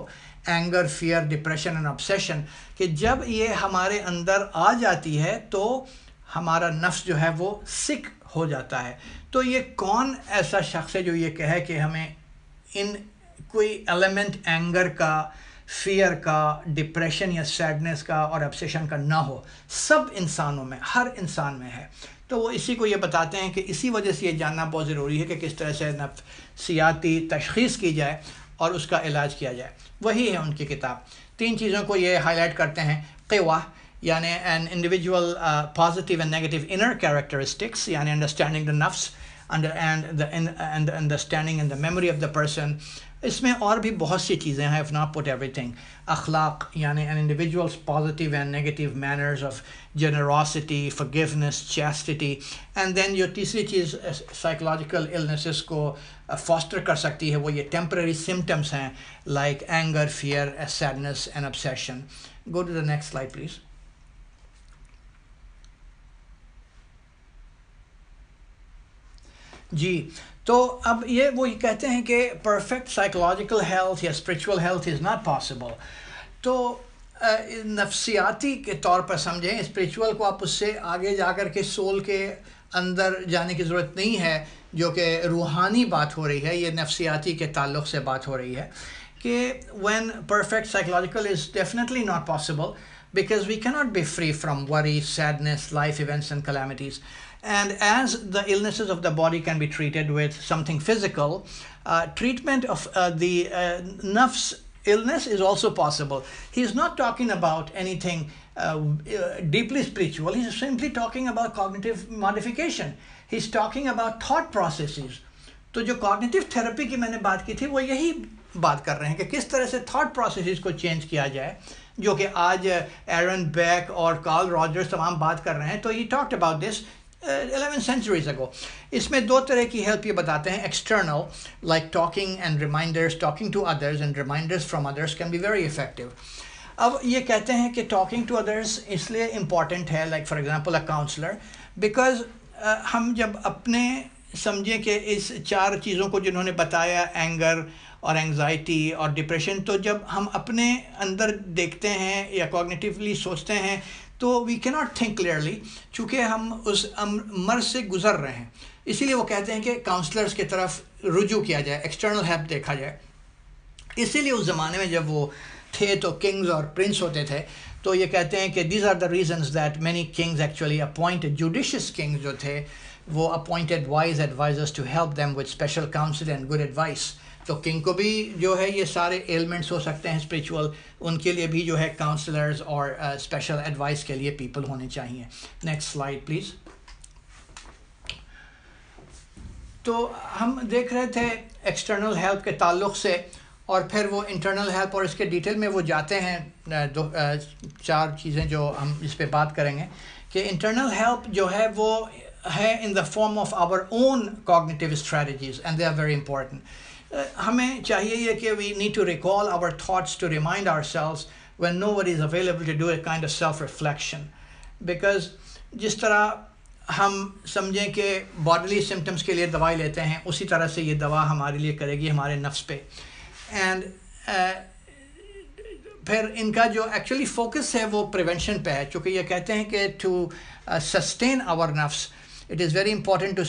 S2: anger, fear, depression and obsession, کہ جب یہ ہمارے اندر آ جاتی ہے تو ہمارا نفس جو ہے وہ سک ہو جاتا ہے. تو یہ کون ایسا شخص ہے جو یہ کہے کہ ہمیں ان کوئی ایلیمنٹ اینگر کا، فیئر کا، ڈپریشن یا سیڈنس کا اور obsession کا نہ ہو؟ سب انسانوں میں، ہر انسان میں ہے. تو وہ اسی کو یہ بتاتے ہیں کہ اسی وجہ سے یہ جاننا بہت ضروری ہے کہ کس طرح سے نفسیاتی تشخیص کی جائے اور اس کا علاج کیا جائے. وہی ہے ان کی کتاب. 3 چیزوں کو یہ ہائی لائٹ کرتے ہیں. قوا یعنی an individual positive and negative inner characteristics، یعنی understanding the nafs and the understanding and the memory of the person. اس میں اور بھی بہت سی چیزیں ہیں. I have not put everything. اخلاق یعنی an individual's positive and negative manners of generosity, forgiveness, chastity. And then جو تیسری چیز psychological illnesses کو foster کر سکتی ہے وہ یہ temporary symptoms ہیں like anger, fear, sadness and obsession. Go to the next slide please. جی تو اب وہ کہتے ہیں کہ پرفیکٹ سائیکولوجیکل ہیلتھ یا spiritual health is not possible. تو نفسیاتی کے طور پر سمجھیں، اسپریچول کو آپ اس سے آگے جا کر کے سول کے اندر جانے کی ضرورت نہیں ہے، جو کہ روحانی بات ہو رہی ہے. یہ نفسیاتی کے تعلق سے بات ہو رہی ہے کہ when perfect psychological is definitely not possible because we cannot be free from worry, sadness, life events and calamities. And as the illnesses of the body can be treated with something physical, treatment of the nafs illness is also possible. He's not talking about anything deeply spiritual. He's simply talking about cognitive modification. He's talking about thought processes. تو جو cognitive therapy کی میں نے بات کی تھی وہ یہی بات کر رہے ہیں کہ کس طرح سے thought processes کو چینج کیا جائے جو کہ آج ایرن بیک اور کارل راجرز تمام بات کر رہے ہیں. تو he talked about this 11 centuries ago. اس میں دو طرح کی ہیلپ یہ بتاتے ہیں. External like talking and reminders, talking to others and reminders from others can be very effective. اب یہ کہتے ہیں کہ ٹاکنگ ٹو ادرس اس لیے امپورٹنٹ ہے like for example a counsellor because ہم جب اپنے سمجھیں کہ اس چار چیزوں کو جنہوں نے بتایا اینگر اور اینگزائٹی اور ڈپریشن تو جب ہم اپنے اندر دیکھتے ہیں یا کوگنیٹیولی سوچتے ہیں تو وی کی ناٹ تھنک کلیئرلی چونکہ ہم اس مرض سے گزر رہے ہیں. اسی لیے وہ کہتے ہیں کہ کاؤنسلرس کی طرف رجوع کیا جائے, ایکسٹرنل ہیلپ دیکھا جائے. اسی لیے اس زمانے میں جب وہ تھے تو کنگز اور پرنس ہوتے تھے تو یہ کہتے ہیں کہ these are the reasons that many kings actually appointed judicious kings جو تھے وہ appointed wise advisors to help them with special counsel and good advice. تو کنگ کو بھی جو ہے یہ سارے ایلمنٹس ہو سکتے ہیں اسپریچول, ان کے لیے بھی جو ہے کاؤنسلرز اور اسپیشل ایڈوائس کے لیے پیپل ہونے چاہیے. Next slide please. تو ہم دیکھ رہے تھے ایکسٹرنل ہیلپ کے تعلق سے اور پھر وہ انٹرنل ہیلپ اور اس کے ڈیٹیل میں وہ جاتے ہیں. چار چیزیں جو ہم اس پہ بات کریں گے کہ انٹرنل ہیلپ جو ہے وہ ہے in the form of our own cognitive strategies and they are very important. ہمیں چاہیے یہ کہ we need to recall our thoughts to remind ourselves when nobody is available to do a kind of self reflection. Because جس طرح ہم سمجھیں کہ bodily symptoms کے لیے دوائی لیتے ہیں اسی طرح سے یہ دوا ہمارے لیے کرے گی ہمارے نفس پہ. اینڈ پھر ان کا جو ایکچولی فوکس ہے وہ پریونشن پہ ہے چونکہ یہ کہتے ہیں کہ ٹو سسٹین آور نفس it is very important to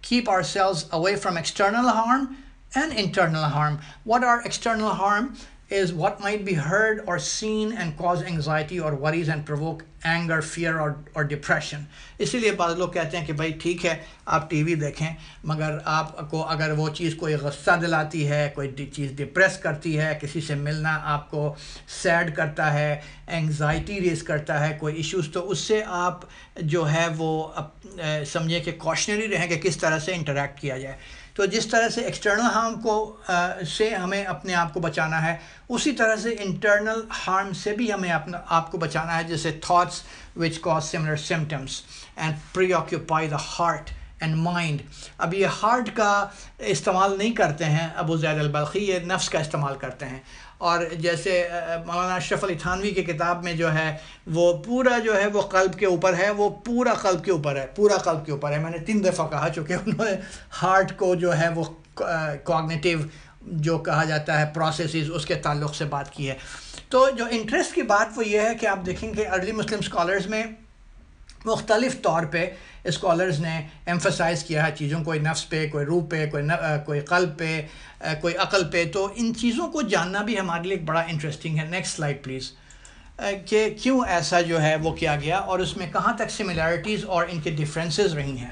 S2: keep ourselves away from external harm and internal harm. What are external harm is what might be heard or seen and cause anxiety or worries and provoke anger, fear or depression. اسی لیے بعض لوگ کہتے ہیں کہ بھائی ٹھیک ہے آپ ٹی وی دیکھیں مگر آپ کو اگر وہ چیز کوئی غصہ دلاتی ہے, کوئی چیز ڈپریس کرتی ہے, کسی سے ملنا آپ کو سیڈ کرتا ہے, انگزائٹی ریز کرتا ہے, کوئی ایشوز, تو اس سے آپ جو ہے وہ سمجھیں کہ کوشنری رہیں کہ کس طرح سے انٹریکٹ کیا جائے. تو جس طرح سے ایکسٹرنل ہارم کو سے ہمیں اپنے آپ کو بچانا ہے اسی طرح سے انٹرنل ہارم سے بھی ہمیں اپنا آپ کو بچانا ہے, جیسے thoughts which cause similar symptoms and preoccupy the heart and mind. اب یہ ہارٹ کا استعمال نہیں کرتے ہیں ابو زید البلخی, یہ نفس کا استعمال کرتے ہیں. اور جیسے مولانا اشرف علی تھانوی کی کتاب میں جو ہے وہ پورا جو ہے وہ قلب کے اوپر ہے, وہ پورا قلب کے اوپر ہے, پورا قلب کے اوپر ہے. میں نے 3 دفعہ کہا چونکہ انہوں نے ہارٹ کو جو ہے وہ کوگنیٹیو جو کہا جاتا ہے پروسیسز اس کے تعلق سے بات کی ہے. تو جو انٹرسٹ کی بات وہ یہ ہے کہ آپ دیکھیں کہ ارلی مسلم اسکالرز میں مختلف طور پہ اسکالرز نے ایمفسائز کیا ہے چیزوں, کوئی نفس پہ, کوئی روح پہ, کوئی قلب پہ, کوئی عقل پہ. تو ان چیزوں کو جاننا بھی ہمارے لیے ایک بڑا انٹرسٹنگ ہے. Next slide please. کہ کیوں ایسا جو ہے وہ کیا گیا اور اس میں کہاں تک سملیرٹیز اور ان کے ڈفرینسز رہی ہیں.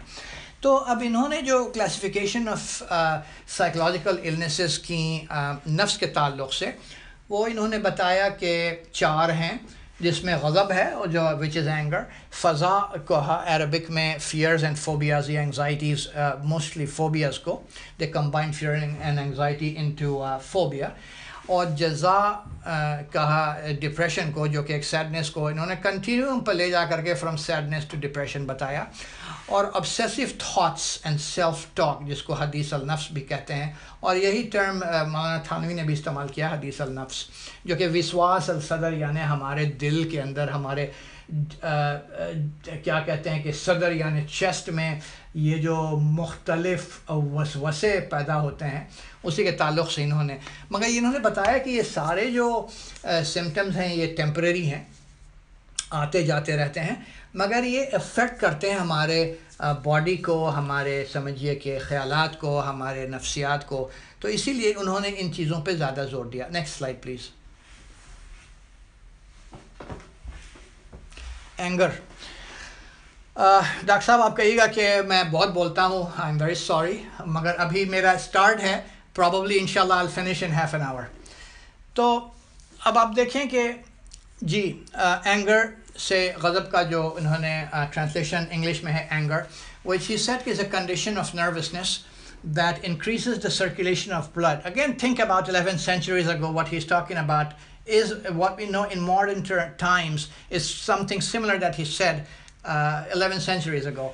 S2: تو اب انہوں نے جو کلاسیفیکیشن آف سائیکولوجیکل النیسز کی نفس کے تعلق سے وہ انہوں نے بتایا کہ 4 ہیں, جس میں غضب ہے اور جو وچ از اینگر, فضا کو عربک میں فیئرز اینڈ فوبیاز یا انگزائٹیز, موسٹلی فوبیاز کو they combine fear and anxiety into phobia, اور جزا کہا ڈپریشن کو جو کہ ایک سیڈنس کو انہوں نے کنٹینیوم پہ لے جا کر کے فرام سیڈنس ٹو ڈپریشن بتایا, اور obsessive thoughts and self talk جس کو حدیث النفس بھی کہتے ہیں, اور یہی ٹرم مولانا تھانوی نے بھی استعمال کیا حدیث النفس, جو کہ وسواس الصدر یعنی ہمارے دل کے اندر ہمارے کیا کہتے ہیں کہ صدر یعنی چیسٹ میں یہ جو مختلف وسوسے پیدا ہوتے ہیں اسی کے تعلق سے انہوں نے, مگر انہوں نے بتایا کہ یہ سارے جو سمٹمز ہیں یہ ٹیمپریری ہیں, آتے جاتے رہتے ہیں, مگر یہ افیکٹ کرتے ہیں ہمارے باڈی کو, ہمارے سمجھیے کہ خیالات کو, ہمارے نفسیات کو. تو اسی لیے انہوں نے ان چیزوں پہ زیادہ زور دیا. Next slide please. Anger. Doctor صاحب آپ کہیے گا کہ میں بہت بولتا ہوں, آئی ایم ویری سوری, مگر ابھی میرا اسٹارٹ ہے, پرابیبلی انشاءاللہ I'll finish in half an hour. تو اب آپ دیکھیں کہ جی اینگر سے غضب کا جو انہوں نے ٹرانسلیشن انگلش میں ہے anger, which he said is a condition of nervousness that increases the circulation of blood. Again, think about 11 centuries ago what he's talking about is what we know in modern times is something similar that he said 11 centuries ago.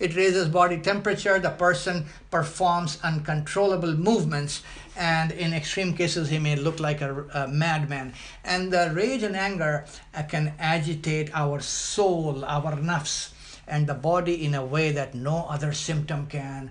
S2: It raises body temperature. The person performs uncontrollable movements, and in extreme cases he may look like a madman. And the rage and anger can agitate our soul, our nafs, and the body in a way that no other symptom can.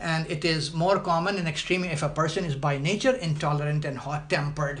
S2: And it is more common in extreme if a person is by nature intolerant and hot tempered.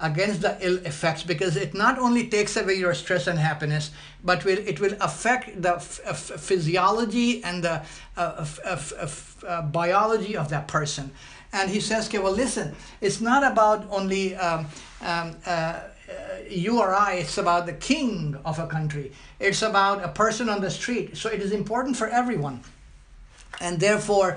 S2: against the ill effects, because it not only takes away your stress and happiness, but it will affect the physiology and the biology of that person. And he says, okay, well, listen, it's not about only you or I, it's about the king of a country. It's about a person on the street. So it is important for everyone. And therefore,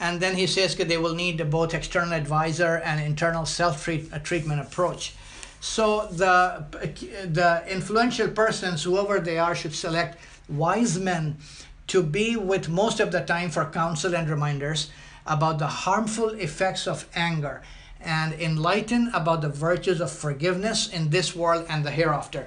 S2: And then he says that they will need both external advisor and internal self-treatment approach. So the influential persons, whoever they are, should select wise men to be with most of the time for counsel and reminders about the harmful effects of anger, and enlighten about the virtues of forgiveness in this world and the hereafter.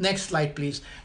S2: next slide please,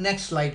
S2: next slide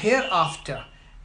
S2: hereafter,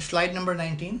S2: Slide number 19.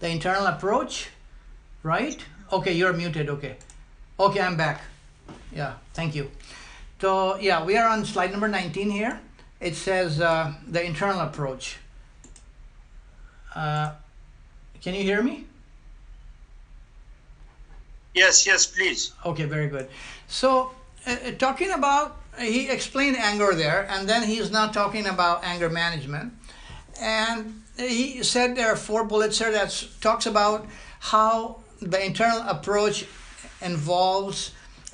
S2: the internal approach, right? Okay, you're muted. Okay, I'm back. Yeah, thank you. So yeah, we are on slide number 19 here. It says the internal approach. Can you hear me?
S1: Yes, please.
S2: Okay, very good. So talking about, he explained anger there, and then he's now talking about anger management. And he said there are 4 bullets here that talks about how the internal approach involves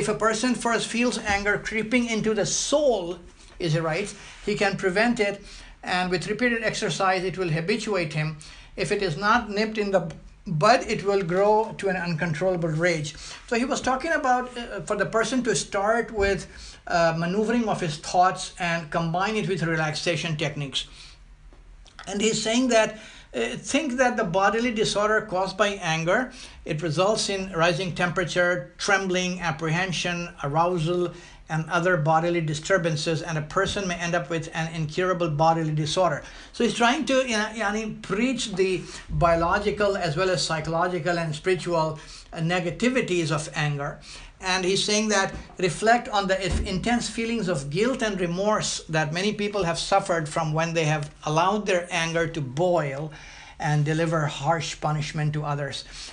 S2: if a person first feels anger creeping into the soul, is it right, he can prevent it, and with repeated exercise it will habituate him. If it is not nipped in the bud, it will grow to an uncontrollable rage. So he was talking about for the person to start with maneuvering of his thoughts and combine it with relaxation techniques. And he's saying that think that the bodily disorder caused by anger, it results in rising temperature, trembling, apprehension, arousal, and other bodily disturbances, and a person may end up with an incurable bodily disorder. So he's trying to preach the biological as well as psychological and spiritual negativities of anger. And he's saying that reflect on the intense feelings of guilt and remorse that many people have suffered from when they have allowed their anger to boil and deliver harsh punishment to others.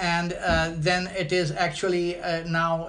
S2: And then it is actually now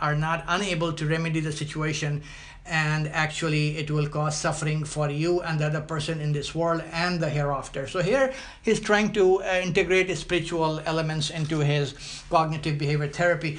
S2: are not unable to remedy the situation, and actually it will cause suffering for you and the other person in this world and the hereafter. So here he's trying to integrate spiritual elements into his cognitive behavior therapy,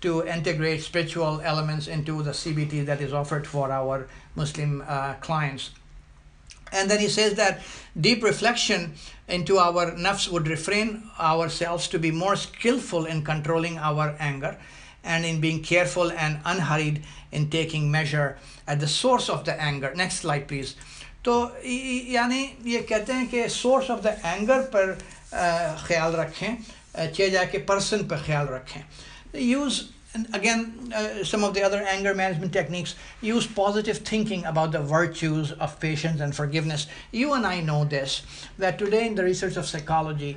S2: to integrate spiritual elements into the CBT that is offered for our Muslim clients. And then he says that deep reflection into our nafs would refrain ourselves to be more skillful in controlling our anger and in being careful and unhurried in taking measure at the source of the anger. Next slide, please. تو یعنی یہ کہتے ہیں کہ source of the anger پر خیال رکھیں, چاہے جا کے پرسن پہ خیال رکھیں. Use again some of the other anger management techniques. Use positive thinking about the virtues of patience and forgiveness. You and I know this, that today in the research of psychology,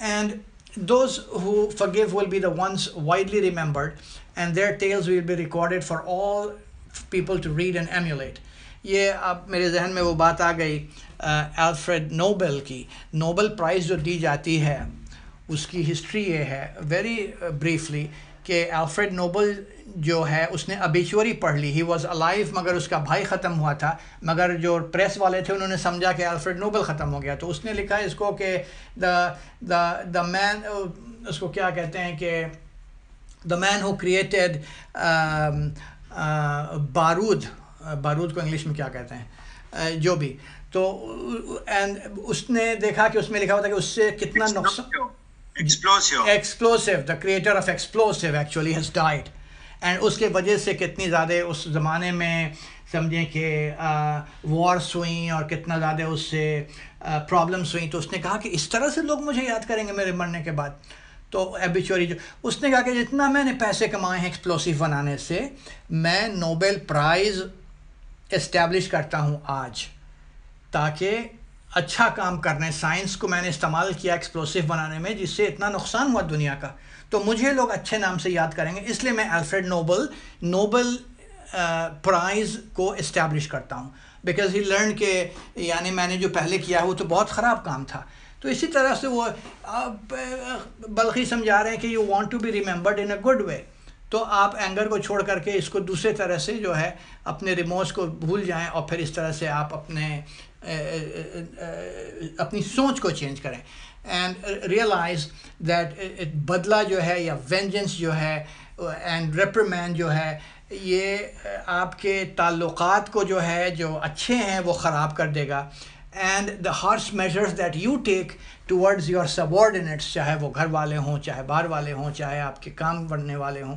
S2: And those who forgive will be the ones widely remembered, and their tales will be recorded for all people to read and emulate. یہ اب میرے ذہن میں وہ بات آ گئی Alfred Nobel کی. Nobel price جو دی جاتی ہے اس کی ہسٹری یہ ہے ویری بریفلی کہ الفریڈ نوبل جو ہے اس نے ابیچوری پڑھ لی. ہی واز الائیو مگر اس کا بھائی ختم ہوا تھا, مگر جو پریس والے تھے انہوں نے سمجھا کہ الفریڈ نوبل ختم ہو گیا, تو اس نے لکھا اس کو کہ دا مین, اس کو کیا کہتے ہیں کہ دا مین ہو کریٹڈ بارود کو انگلش میں کیا کہتے ہیں, جو بھی. تو اینڈ اس نے دیکھا کہ اس میں لکھا ہوا تھا کہ اس سے کتنا نقصان, explosive, the crater of explosive actually has died, and اس کے وجہ سے کتنی زیادہ اس زمانے میں سمجھیں کہ وارس ہوئیں اور کتنا زیادہ اس سے پرابلمس ہوئیں. تو اس نے کہا کہ اس طرح سے لوگ مجھے یاد کریں گے میرے مرنے کے بعد. تو ایبیچوری جو اس نے کہا کہ جتنا میں نے پیسے کمائے ہیں ایکسپلوسیو بنانے سے, میں نوبل پرائز اسٹیبلش کرتا ہوں آج, تاکہ اچھا کام کرنے سائنس کو میں نے استعمال کیا ایکسپلوسیو بنانے میں, جس سے اتنا نقصان ہوا دنیا کا, تو مجھے لوگ اچھے نام سے یاد کریں گے. اس لیے میں الفریڈ نوبل پرائز کو اسٹیبلش کرتا ہوں, بیکاز ہی لرن کہ یعنی میں نے جو پہلے کیا وہ تو بہت خراب کام تھا. تو اسی طرح سے وہ بلخی سمجھا رہے ہیں کہ you want to be remembered in a good way. تو آپ اینگر کو چھوڑ کر کے اس کو دوسرے طرح سے جو ہے اپنے ریموز کو بھول جائیں, اور پھر اس طرح سے آپ اپنی سوچ کو چینج کریں, اینڈ ریئلائز دیٹ بدلہ جو ہے یا وینجنس جو ہے اینڈ ریپریمینڈ جو ہے, یہ آپ کے تعلقات کو جو ہے جو اچھے ہیں وہ خراب کر دے گا. And the harsh measures that you take towards your subordinates, چاہے وہ گھر والے ہوں, چاہے باہر والے ہوں, چاہے آپ کے کام بڑھنے والے ہوں,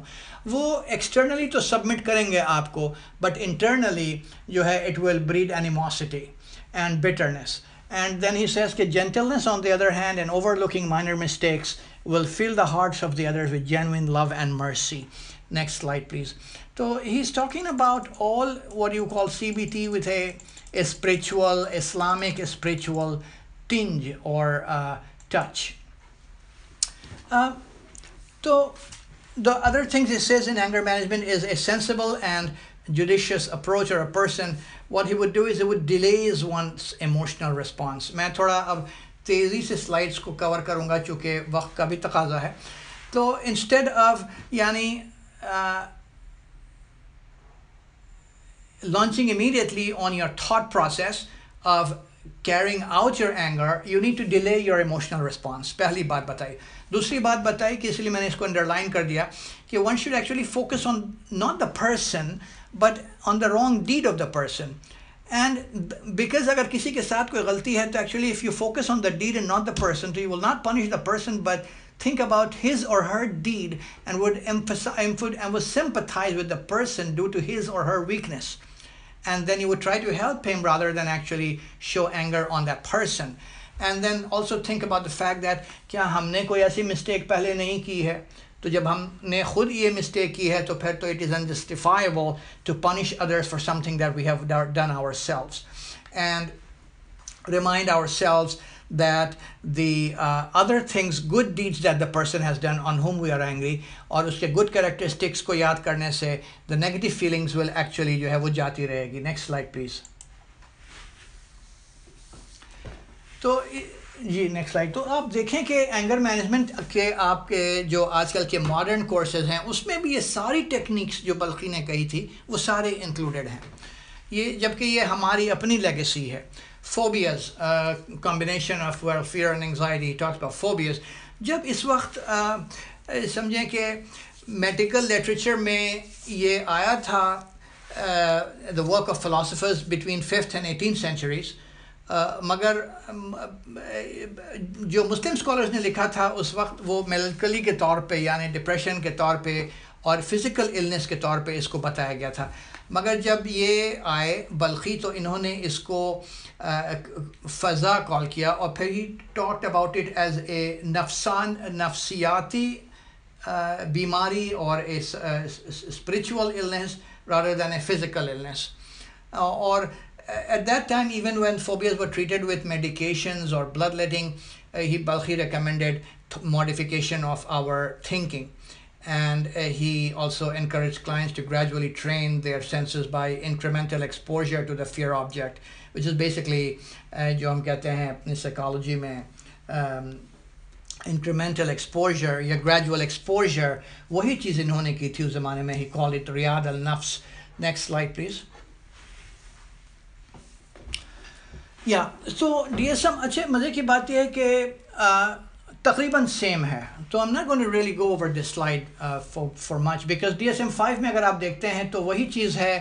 S2: وہ ایکسٹرنلی تو سبمٹ کریں گے آپ کو, بٹ انٹرنلی جو ہے it will breed animosity and bitterness. And then he says that gentleness on the other hand and overlooking minor mistakes will fill the hearts of the others with genuine love and mercy. Next slide, please. So he's talking about all what you call CBT with a spiritual, Islamic spiritual tinge or touch. So the other things he says in anger management is a sensible and judicious approach, or a person, what he would do is he would delays one's emotional response. میں تھوڑا اب تیزی سے slides کو کور کروں گا چونکہ وقت کا بھی تقاضا ہے. تو انسٹیڈ آف یعنی launching immediately on your thought process of carrying out your anger, you need to delay your emotional response. پہلی بات بتائی. دوسری بات بتائی کہ اس لیے میں نے اس کو انڈرلائن کر دیا کہ one should actually focus on not the person but on the wrong deed of the person. And because اگر کسی کے ساتھ کوئی غلطی ہے تو actually if you focus on the deed and not the person, so you will not punish the person but think about his or her deed and would emphasize and would sympathize with the person due to his or her weakness. And then you would try to help him rather than actually show anger on that person. And then also think about the fact that کیا ہم نے کوئی ایسی mistake پہلے نہیں کی ہے, تو جب ہم نے خود یہ مسٹیک کی ہے تو پھر تو it is unjustifiable to punish others for something that we have done ourselves. And remind ourselves that the other things, good deeds that the person has done on whom we are angry, اور اس کے good characteristics کو یاد کرنے سے the negative feelings will actually جو ہے وہ جاتی رہے گی. Next slide please. تو جی نیکسٹ سلائڈ. تو آپ دیکھیں کہ اینگر مینجمنٹ کے آپ کے جو آج کل کے ماڈرن کورسز ہیں اس میں بھی یہ ساری ٹیکنیکس جو بلخی نے کہی تھی وہ سارے انکلوڈیڈ ہیں. یہ جبکہ یہ ہماری اپنی لیگیسی ہے. Phobias, combination of well, fear and anxiety, he talks about phobias. جب اس وقت سمجھیں کہ میڈیکل لٹریچر میں یہ آیا تھا, the work of philosophers between 5th and 18th centuries, مگر جو مسلم اسکالرز نے لکھا تھا اس وقت وہ میلنکلی کے طور پہ یعنی ڈپریشن کے طور پہ اور فزیکل النس کے طور پہ اس کو بتایا گیا تھا. مگر جب یہ آئے بلخی تو انہوں نے اس کو فضا کال کیا اور پھر he talked about it as a نفسیاتی بیماری اور a spiritual illness rather than a physical illness. Or at that time, even when phobias were treated with medications or bloodletting, Balkhi recommended modification of our thinking. And he also encouraged clients to gradually train their senses by incremental exposure to the fear object, which is basically جو ہم کہتے ہیں اپنی psychology میں incremental exposure یا gradual exposure, وہی چیز انہوں نے کی تھی اس زمانے میں. He called it ریاض النفس. Next slide please. So DSM اچھے مزے کی بات یہ ہے کہ تقریباً سیم ہے. تو I'm not going to really go over this slide for much because DSM-5 میں اگر آپ دیکھتے ہیں تو وہی چیز ہے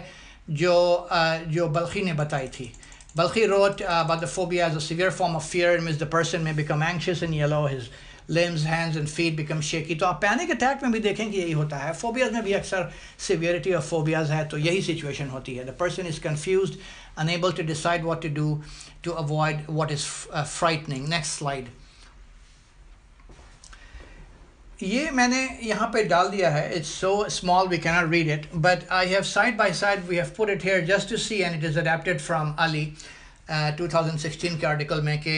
S2: جو بلخی نے بتائی تھی. Balkhi wrote about the phobia as a severe form of fear in which the person may become anxious and yellow, his limbs, hands and feet become shaky. تو آپ panic attack میں بھی دیکھیں کہ یہی ہوتا ہے. Phobias میں بھی اکثر severity of phobias ہے تو یہی situation ہوتی ہے. The person is confused, unable to decide what to do to avoid what is frightening. Next slide. یہ میں نے یہاں پہ ڈال دیا ہے. It's so small we cannot read it, but I have side by side we have put it here just to see, and it is adapted from Ali 2016 کے article میں کہ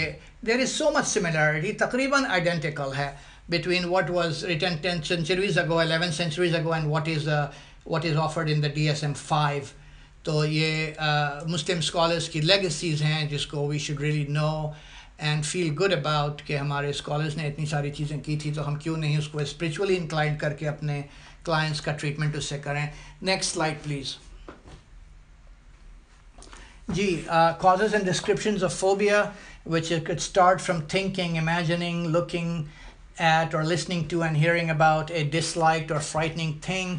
S2: there is so much similarity, تقریباً identical ہے between what was written 10 centuries ago, 11 centuries ago and what is offered in the DSM-5. تو یہ مسلم scholars کی legacies ہیں جس کو we should really know and feel good about کہ ہمارے اسکالرز نے اتنی ساری چیزیں کی تھی تو ہم کیوں نہیں اس کو اسپرچولی انکلائن کر کے اپنے کلائنٹس کا ٹریٹمنٹ اس سے کریں. Next slide please. جی causes and descriptions of phobia which it could start from thinking, imagining, looking at or listening to and hearing about a disliked or frightening thing.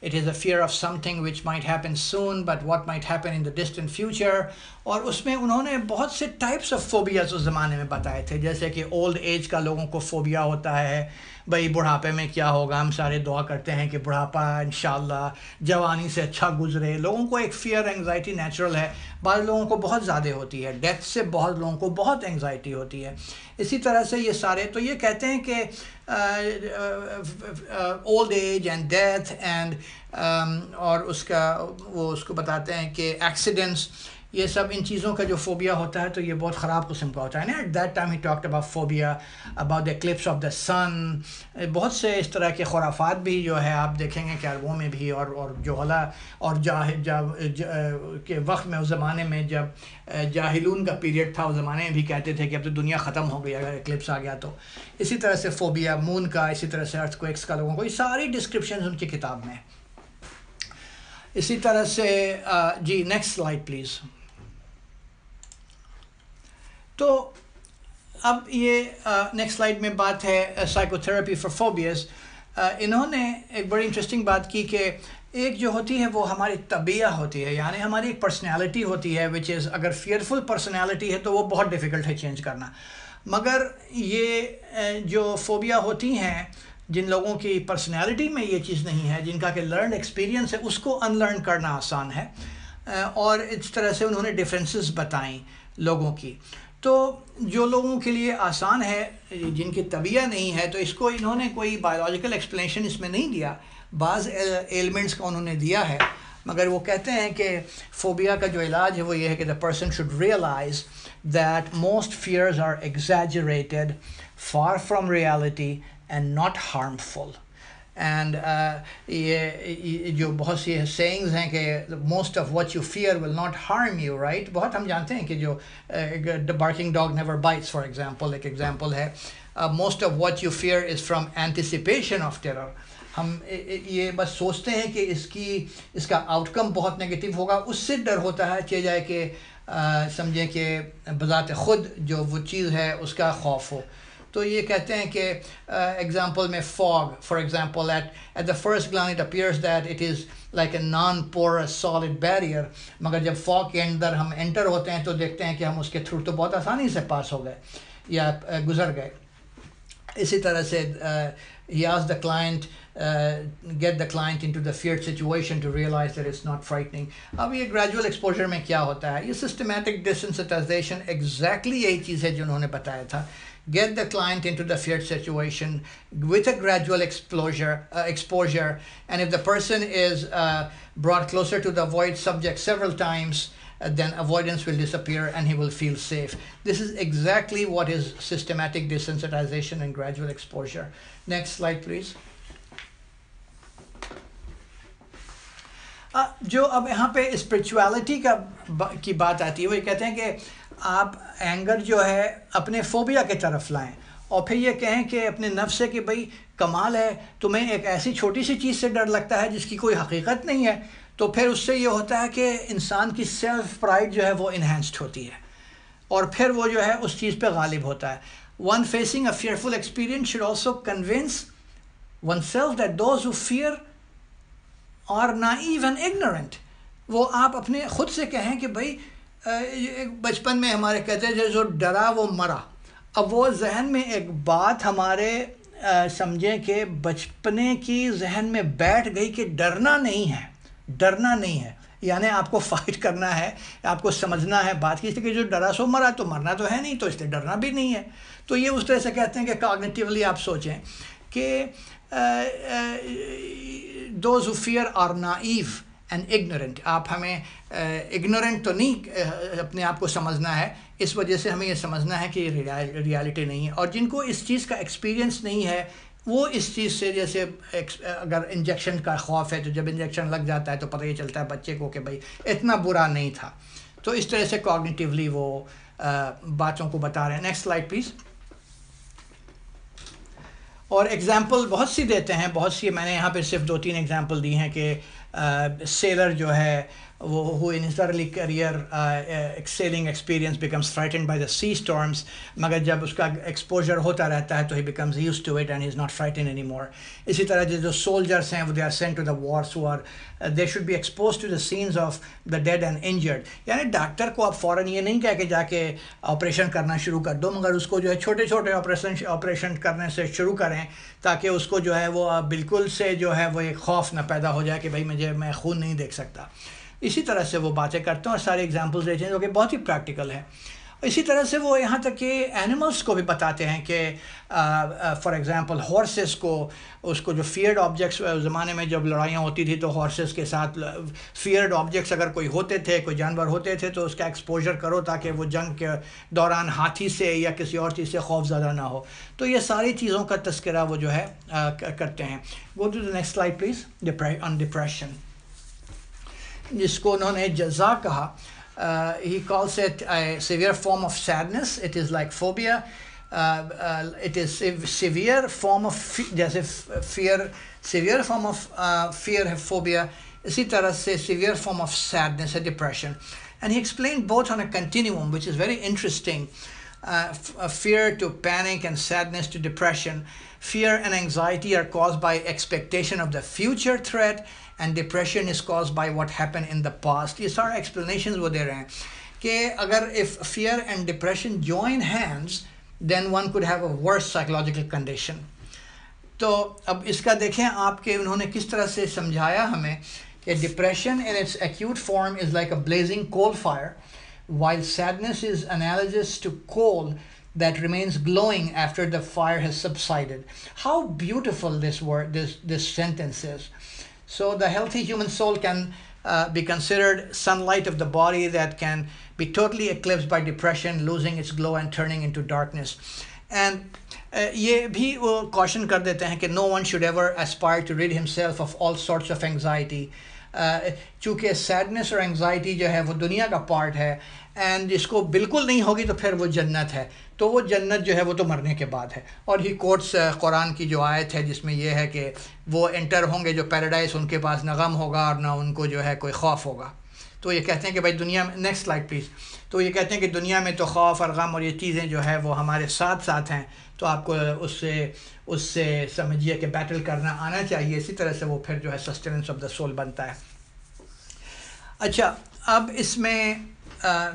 S2: It is a fear of something which might happen soon but what might happen in the distant future. اور اس میں انہوں نے بہت سے types of phobias اس زمانے میں بتائے تھے, جیسے کہ اولڈ ایج کا لوگوں کو فوبیا ہوتا ہے, بھائی بڑھاپے میں کیا ہوگا, ہم سارے دعا کرتے ہیں کہ بڑھاپا انشاءاللہ جوانی سے اچھا گزرے. لوگوں کو ایک فیئر انگزائٹی نیچرل ہے, بعض لوگوں کو بہت زیادہ ہوتی ہے, ڈیتھ سے بہت لوگوں کو بہت انگزائٹی ہوتی ہے. اسی طرح سے یہ سارے تو یہ کہتے ہیں کہ old age and death and اور اس کو بتاتے ہیں کہ ایکسیڈنٹس, یہ سب ان چیزوں کا جو فوبیا ہوتا ہے تو یہ بہت خراب قسم کا ہوتا ہے نا. At that time he talked about phobia about the eclipse of the sun. بہت سے اس طرح کے خرافات بھی جو ہے آپ دیکھیں گے کہ عربوں میں بھی اور جوہلا اور کے وقت میں اس زمانے میں جب جاہلون کا پیریڈ تھا اس زمانے میں بھی کہتے تھے کہ اب تو دنیا ختم ہو گئی اگر ایکلپس آ گیا تو. اسی طرح سے فوبیا مون کا, اسی طرح سے ارتھ کویکس کا لوگوں کو, یہ ساری ڈسکرپشنز ان کی کتاب میں. اسی طرح سے جی نیکسٹ سلائڈ پلیز. تو اب یہ نیکسٹ سلائڈ میں بات ہے سائیکو تھراپی فار فوبیاز. انہوں نے ایک بڑی انٹرسٹنگ بات کی کہ ایک جو ہوتی ہے وہ ہماری طبیعہ ہوتی ہے, یعنی ہماری ایک پرسنالٹی ہوتی ہے وچ از, اگر فیئرفل پرسنالٹی ہے تو وہ بہت ڈیفیکلٹ ہے چینج کرنا. مگر یہ جو فوبیا ہوتی ہیں جن لوگوں کی پرسنالٹی میں یہ چیز نہیں ہے, جن کا کہ لرنڈ ایکسپیرینس ہے, اس کو ان لرن کرنا آسان ہے. اور اس طرح سے انہوں نے ڈفرینسز بتائیں لوگوں کی. تو جو لوگوں کے لیے آسان ہے جن کی طبیعہ نہیں ہے تو اس کو انہوں نے کوئی بایولوجیکل ایکسپلینیشن اس میں نہیں دیا, بعض ایلمنٹس کا انہوں نے دیا ہے. مگر وہ کہتے ہیں کہ فوبیا کا جو علاج ہے وہ یہ ہے کہ the person should realize that most fears are exaggerated, far from reality and not harmful. And یہ جو بہت سی سیئنگز ہیں کہ most of what you fear will not harm you, right. بہت ہم جانتے ہیں کہ جو barking dog never bytes for example, ایک ایگزامپل ہے. Most of what you fear is from anticipation of terror. ہم یہ بس سوچتے ہیں کہ اس کا آؤٹ کم بہت نگیٹو ہوگا، اس سے ڈر ہوتا ہے کہ جائے کہ سمجھیں کہ بذات خود جو وہ چیز ہے اس کا خوف ہو. تو یہ کہتے ہیں کہ ایگزامپل میں fog for example at the first glance it appears that it is like a non-porous solid barrier، مگر جب فاگ کے اندر ہم انٹر ہوتے ہیں تو دیکھتے ہیں کہ ہم اس کے تھرو تو بہت آسانی سے پاس ہو گئے یا گزر گئے. اسی طرح سے he asked the client get the client into the feared situation to realize that it's not frightening. اب یہ gradual exposure میں کیا ہوتا ہے، یہ systematic desensitization exactly یہی چیز ہے جو انہوں نے بتایا تھا. Get the client into the feared situation with a gradual exposure, and if the person is brought closer to the void subject several times, then avoidance will disappear and he will feel safe. This is exactly what is systematic desensitization and gradual exposure. Next slide please. جو اب یہاں پہ spirituality کی بات آتی ہے، وہ یہ کہتے ہیں کہ آپ اینگر جو ہے اپنے فوبیا کی طرف لائیں اور پھر یہ کہیں کہ اپنے نفس سے کہ بھئی کمال ہے تمہیں ایک ایسی چھوٹی سی چیز سے ڈر لگتا ہے جس کی کوئی حقیقت نہیں ہے. تو پھر اس سے یہ ہوتا ہے کہ انسان کی سیلف پرائڈ جو ہے وہ انہینسڈ ہوتی ہے اور پھر وہ جو ہے اس چیز پہ غالب ہوتا ہے. One facing a fearful experience should also convince oneself that those who fear are naive and ignorant. وہ آپ اپنے خود سے کہیں کہ بھئی بچپن میں ہمارے کہتے ہیں جو ڈرا وہ مرا. اب وہ ذہن میں ایک بات ہمارے سمجھیں کہ بچپنے کی ذہن میں بیٹھ گئی کہ ڈرنا نہیں ہے، یعنی آپ کو فائٹ کرنا ہے، آپ کو سمجھنا ہے بات کی کہ جو ڈرا سو مرا، تو مرنا تو ہے نہیں تو اس لیے ڈرنا بھی نہیں ہے. تو یہ اس طرح سے کہتے ہیں کہ کاگنیٹیولی آپ سوچیں کہ those who fear are naive and ignorant. آپ ہمیں ignorant تو نہیں اپنے آپ کو سمجھنا ہے، اس وجہ سے ہمیں یہ سمجھنا ہے کہ یہ ریالٹی نہیں ہے. اور جن کو اس چیز کا ایکسپیرینس نہیں ہے وہ اس چیز سے، جیسے اگر انجیکشن کا خوف ہے تو جب انجیکشن لگ جاتا ہے تو پتہ یہ چلتا ہے بچے کو کہ بھائی اتنا برا نہیں تھا. تو اس طرح سے کوگنیٹیولی وہ باتوں کو بتا رہے ہیں. Next slide please. اور ایگزامپل بہت سی دیتے ہیں، بہت سی، میں نے یہاں پہ صرف 2-3 ایگزامپل دی ہیں کہ سیلر جو ہے وہ who in his early career sailing experience becomes frightened by the sea storms، مگر جب اس کا ایکسپوجر ہوتا رہتا ہے تو he becomes used to it and he is not frightened anymore. اسی طرح جو سولجرس ہیں وہ they are sent to the wars who are they should be exposed to the scenes of the dead and injured. یعنی doctor کو آپ فوراً یہ نہیں کہہ کہ جا کے آپریشن کرنا شروع کر دو، مگر اس کو جو ہے چھوٹے چھوٹے آپریشن کرنے سے شروع کریں تاکہ اس کو جو ہے وہ بالکل سے جو ہے وہ ایک خوف نہ پیدا ہو جائے کہ بھائی میں خون نہیں دیکھ سکتا. اسی طرح سے وہ باتیں کرتے ہیں اور سارے ایگزامپلز دیتے ہیں جو کہ بہت ہی پریکٹیکل ہے. اسی طرح سے وہ یہاں تک کہ اینیملس کو بھی بتاتے ہیں کہ فار ایگزامپل ہارسز کو، اس کو جو فیئرڈ آبجیکٹس زمانے میں جب لڑائیاں ہوتی تھی تو ہارسز کے ساتھ فیئرڈ آبجیکٹس اگر کوئی ہوتے تھے، کوئی جانور ہوتے تھے تو اس کا ایکسپوجر کرو تاکہ وہ جنگ کے دوران ہاتھی سے یا کسی اور چیز سے خوف زدہ نہ ہو. تو یہ ساری چیزوں کا تذکرہ وہ جو ہے کرتے ہیں. Go to the next slide please. On depression, جس کو انہوں نے جزا کہا. He calls it a severe form of sadness. It is like phobia. It is severe form of جیسے fear, severe form of fear, phobia. اسی طرح سے severe form of sadness, a depression. And he explained both on a continuum, which is very interesting. Fear to panic and sadness to depression. Fear and anxiety are caused by expectation of the future threat, and depression is caused by what happened in the past. یہ سارے explanations وہ دے رہے ہیں کہ اگر if fear and depression join hands, then one could have a worse psychological condition. تو اب اس کا دیکھیں آپ کہ انہوں نے کس طرح سے سمجھایا ہمیں کہ depression in its acute form is like a blazing coal fire, while sadness is analogous to coal that remains glowing after the fire has subsided. How beautiful this sentence is. So the healthy human soul can be considered sunlight of the body that can be totally eclipsed by depression, losing its glow and turning into darkness. And یہ بھی وہ caution کر دیتے ہیں کہ no one should ever aspire to rid himself of all sorts of anxiety. چونکہ sadness اور anxiety جو ہے وہ دنیا کا پارٹ ہے اینڈ جس کو بالکل نہیں ہوگی تو پھر وہ جنت ہے. تو وہ جنت جو ہے وہ تو مرنے کے بعد ہے. اور ہی کوٹس قرآن کی جو آیت ہے جس میں یہ ہے کہ وہ انٹر ہوں گے جو پیراڈائز، ان کے پاس نہ غم ہوگا اور نہ ان کو جو ہے کوئی خوف ہوگا. تو یہ کہتے ہیں کہ بھائی دنیا میں، نیکسٹ سلائڈ پلیز. تو یہ کہتے ہیں کہ دنیا میں تو خوف اور غم اور یہ چیزیں جو ہے وہ ہمارے ساتھ ساتھ ہیں، تو آپ کو اس سے سمجھیے کہ بیٹل کرنا آنا چاہیے. اسی طرح سے وہ پھر جو ہے سسٹیننس آف دا سول بنتا ہے. اچھا، اب اس میں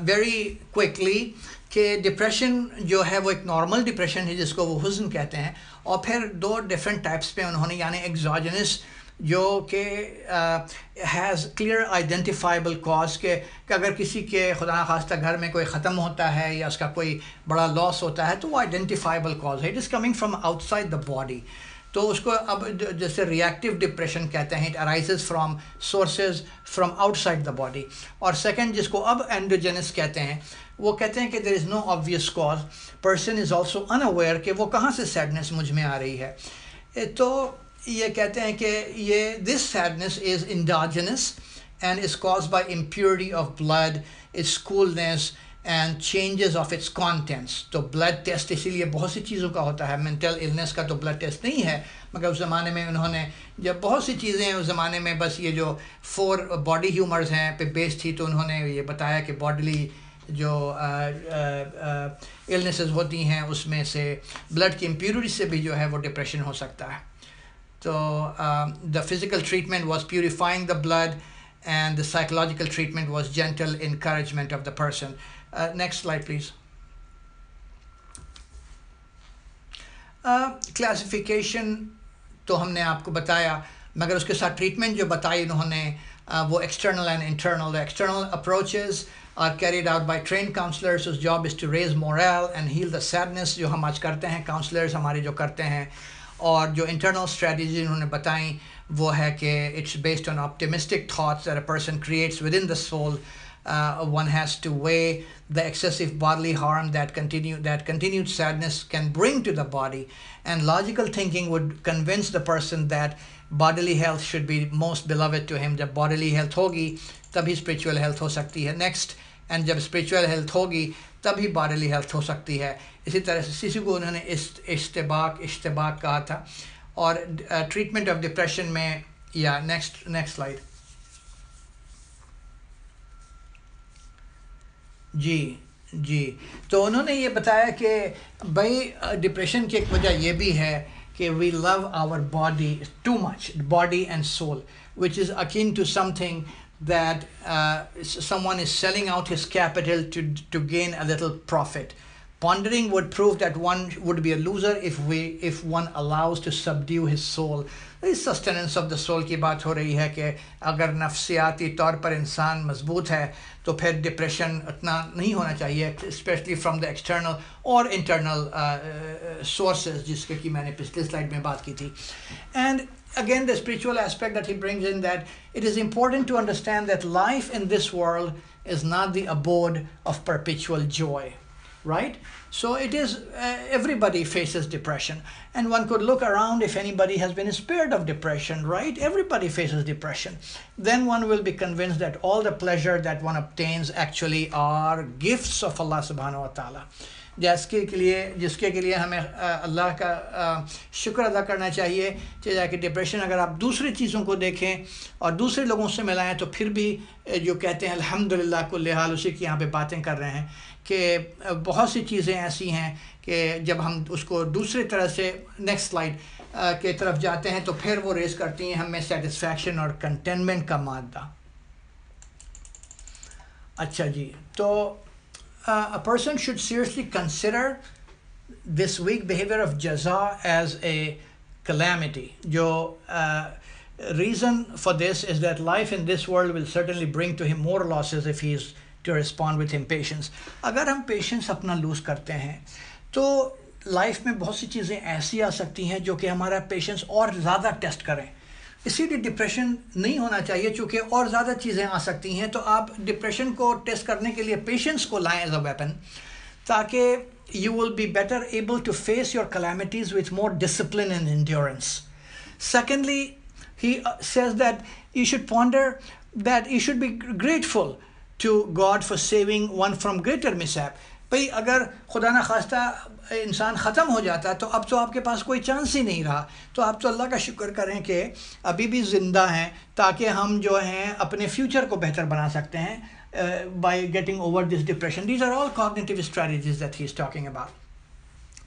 S2: ویری کوئکلی کہ ڈپریشن جو ہے وہ ایک نارمل ڈپریشن ہے جس کو وہ حزن کہتے ہیں، اور پھر 2 ڈفرینٹ ٹائپس پہ انہوں نے، یعنی ایگزوجنس جو کہ ہیز کلیئر آئیڈینٹیفائبل کاز، کہ اگر کسی کے خدا نخواستہ گھر میں کوئی ختم ہوتا ہے یا اس کا کوئی بڑا لاس ہوتا ہے تو وہ آئیڈینٹیفائبل کاز ہے. It is coming from out side the body. تو اس کو اب جیسے ریئیکٹیو ڈپریشن کہتے ہیں، it arises from sources from out side the body. اور سیکنڈ جس کو اب اینڈوجینس کہتے ہیں، وہ کہتے ہیں کہ there is no obvious cause, person is also unaware کہ وہ کہاں سے سیڈنس مجھ میں آ رہی ہے. تو یہ کہتے ہیں کہ یہ this sadness is endogenous and is caused by impurity of blood, its coldness and changes of its contents. تو بلڈ ٹیسٹ اسی لیے بہت سی چیزوں کا ہوتا ہے. مینٹل النس کا تو بلڈ ٹیسٹ نہیں ہے، مگر اس زمانے میں انہوں نے جب بہت سی چیزیں اس زمانے میں بس یہ جو 4 باڈی ہیومرز ہیں پہ بیس تھی، تو انہوں نے یہ بتایا کہ باڈیلی جو النسز ہوتی ہیں اس میں سے بلڈ کی امپیورٹی سے بھی جو ہے وہ ڈپریشن ہو سکتا ہے. تو the physical treatment was purifying the blood and the psychological treatment was gentle encouragement of the person. Next slide please. Classification تو ہم نے آپ کو بتایا، مگر اس کے ساتھ ٹریٹمنٹ جو بتائی انہوں نے وہ external and internal. The external approaches are carried out by trained counselors whose job is to raise morale and heal the sadness، جو ہم آج کرتے ہیں کاؤنسلرز ہمارے جو کرتے ہیں. اور جو انٹرنل اسٹریٹجی انہوں نے بتائیں وہ ہے کہ it's based on optimistic thoughts that a person creates within the soul. One has to weigh the excessive bodily harm that continued sadness can bring to the body, and logical thinking would convince the person that bodily health should be most beloved to him. جب bodily health ہوگی تبھی spiritual health ہو سکتی ہے. next and جب spiritual health ہوگی تبھی bodily health ہو سکتی ہے. اسی طرح سے اسی کو انہوں نے اشتباک کہا تھا. اور ٹریٹمنٹ آف ڈپریشن میں یا نیکسٹ سلائڈ. جی تو انہوں نے یہ بتایا کہ بھائی ڈپریشن کی ایک وجہ یہ بھی ہے کہ we love our body too much, body and soul, which is akin to something that someone is selling out his capital to gain a little profit. Pondering would prove that one would be a loser if one allows to subdue his soul. اس sustenance of the soul کی بات ہو رہی ہے کہ اگر نفسیاتی طور پر انسان مضبوط ہے تو پھر ڈپریشن اتنا نہیں ہونا چاہیے، اسپیشلی فرام دا ایکسٹرنل اور انٹرنل سورسز، جس کے کہ میں نے پچھلے سلائڈ میں بات کی تھی. And again the spiritual aspect that he brings in, that it is important to understand that life in this world is not the abode of perpetual joy, right? So it is everybody faces depression, and one could look around if anybody has been spared of depression, right? Everybody faces depression. Then one will be convinced that all the pleasure that one obtains actually are gifts of Allah subhanahu wa ta'ala. جس کے لیے ہمیں اللہ کا شکر ادا کرنا چاہیے. جا کہ ڈپریشن اگر آپ دوسری چیزوں کو دیکھیں اور دوسرے لوگوں سے ملائیں تو پھر بھی جو کہتے ہیں الحمدللہ کل حال، اسی کی یہاں پہ باتیں کر رہے ہیں کہ بہت سی چیزیں ایسی ہیں کہ جب ہم اس کو دوسری طرح سے نیکسٹ سلائڈ کے طرف جاتے ہیں تو پھر وہ ریز کرتی ہیں ہمیں سیٹسفیکشن اور کنٹینمنٹ کا مادہ. اچھا جی، تو a person should seriously consider this weak behavior of jaza as a calamity. Reason for this is that life in this world will certainly bring to him more losses if he is to respond with impatience. اگر ہم patience اپنا loose کرتے ہیں تو life میں بہت سی چیزیں ایسی آ سکتی ہیں جو کہ ہمارا پیشنس اور زیادہ ٹیسٹ کریں. اسی لیے ڈپریشن نہیں ہونا چاہیے چونکہ اور زیادہ چیزیں آ سکتی ہیں. تو آپ ڈپریشن کو ٹیسٹ کرنے کے لیے پیشنس کو لائیں ایز اے ویپن، تاکہ you will be better able to face your calamities with more discipline and endurance. Secondly he says that you should ponder that you should be grateful to God for saving one from greater mishap. بھئی اگر خدا نہ خواستہ انسان ختم ہو جاتا تو اب تو آپ کے پاس کوئی چانس ہی نہیں رہا. تو آپ تو اللہ کا شکر کریں کہ ابھی بھی زندہ ہیں تاکہ ہم جو ہیں اپنے فیوچر کو بہتر بنا سکتے ہیں by getting over this depression. These are all cognitive strategies that he is talking about.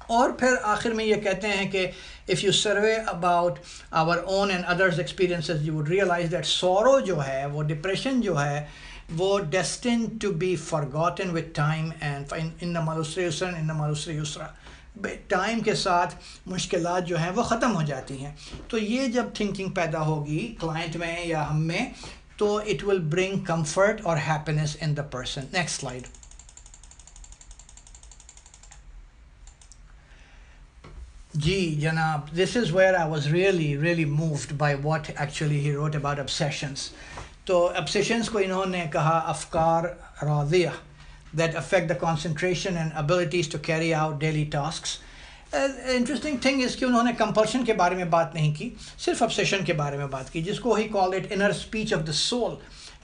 S2: اور پھر آخر میں یہ کہتے ہیں کہ if you survey about our own and others' experiences, you would realize that sorrow جو ہے, وہ depression جو ہے, وہ destined to be forgotten with time and إِنَّمَا الْعُسْرِ يُسْرًا إِنَّمَا الْعُسْرِ يُسْرًا. ٹائم کے ساتھ مشکلات جو ہیں وہ ختم ہو جاتی ہیں. تو یہ جب تھنکنگ پیدا ہوگی کلائنٹ میں یا ہم میں, تو it will bring comfort or happiness in the person. Next slide. جی جناب, this is where I was really moved by what actually he wrote about obsessions. تو obsessions کو انہوں نے کہا افکار Raziya that affect the concentration and abilities to carry out daily tasks. Interesting thing is کہ انہوں نے compulsion کے بارے میں بات نہیں کی, صرف obsession کے بارے میں بات کی, جس کو he called it inner speech of the soul.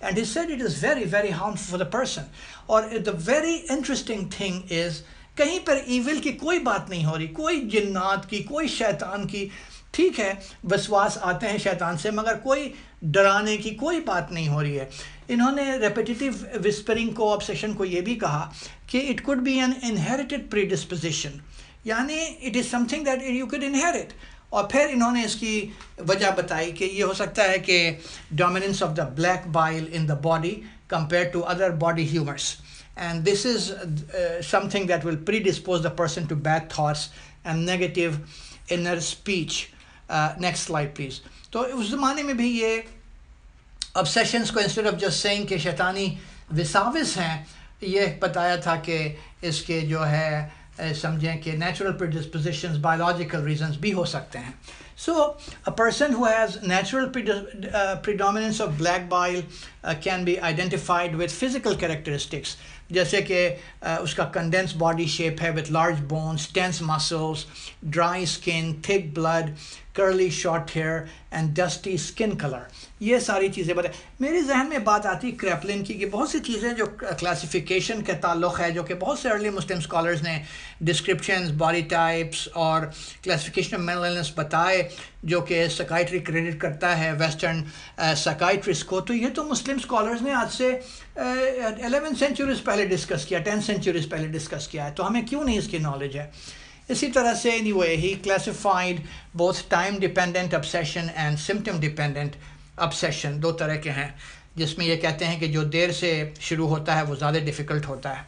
S2: And he said it is very harmful for the person. اور the very interesting thing is کہیں پر ایول کی کوئی بات نہیں ہو رہی, کوئی جنات کی, کوئی شیطان کی. ٹھیک ہے وسواس آتے ہیں شیطان سے, مگر کوئی ڈرانے کی کوئی بات نہیں ہو رہی ہے. انہوں نے ریپیٹیٹیو وسپرنگ کو, obsession کو یہ بھی کہا کہ it could be an inherited predisposition, یعنی it is something that you could inherit. اور پھر انہوں نے اس کی وجہ بتائی کہ یہ ہو سکتا ہے کہ dominance of the black bile in the body compared to other body humors. And this is something that will predispose the person to bad thoughts and negative inner speech. Next slide please. تو اس زمانے میں بھی یہ obsessions کو instead of just saying کہ شیطانی وساوس ہیں, یہ بتایا تھا کہ اس کے جو ہے سمجھیں کہ natural predispositions, biological reasons بھی ہو سکتے ہیں. So a person who has natural predominance of black bile can be identified with physical characteristics, جیسے کہ اس کا condensed body shape ہے with large bones, tense muscles, dry skin, thick blood, curly short hair and dusty skin color. یہ ساری چیزیں میرے ذہن میں بات آتی کریپلن کی کہ بہت سی چیزیں جو کلاسیفیکیشن کے تعلق ہے, جو کہ بہت سے ارلی مسلم اسکالرز نے ڈسکرپشنز, باڈی ٹائپس اور کلاسیفیکیشن آف مینٹل النس بتائے, جو کہ سائکائٹری کریڈٹ کرتا ہے ویسٹرن سائکائٹرسٹ کو. تو یہ تو مسلم اسکالرز نے آج سے 11 سینچوریز پہلے ڈسکس کیا, 10 سینچوریز پہلے ڈسکس کیا ہے, تو ہمیں کیوں نہیں اس کی نالج ہے. اسی طرح سے anyway he classified both time dependent obsession and symptom dependent obsession. دو طرح کے ہیں, جس میں یہ کہتے ہیں کہ جو دیر سے شروع ہوتا ہے وہ زیادہ ڈیفیکلٹ ہوتا ہے.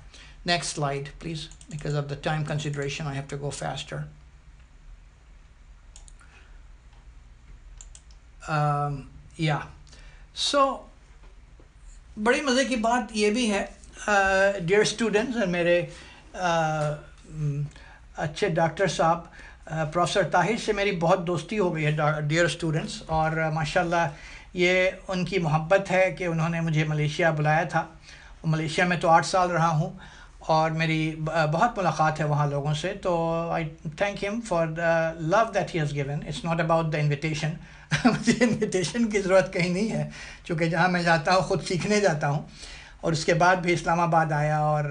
S2: Next slide please, because of the time consideration I have to go faster. Yeah, so بڑی مزے کی بات یہ بھی ہے dear students, میرے اچھے ڈاکٹر صاحب پروفیسر طاہر سے میری بہت دوستی ہو گئی ہے ڈیئر اسٹوڈنٹس, اور ماشاءاللہ یہ ان کی محبت ہے کہ انہوں نے مجھے ملیشیا بلایا تھا. ملیشیا میں تو 8 سال رہا ہوں اور میری بہت ملاقات ہے وہاں لوگوں سے. تو I thank him for the love that he has given. It's not about the invitation, مجھے انویٹیشن کی ضرورت کہیں نہیں ہے, چونکہ جہاں میں جاتا ہوں خود سیکھنے جاتا ہوں. اور اس کے بعد بھی اسلام آباد آیا اور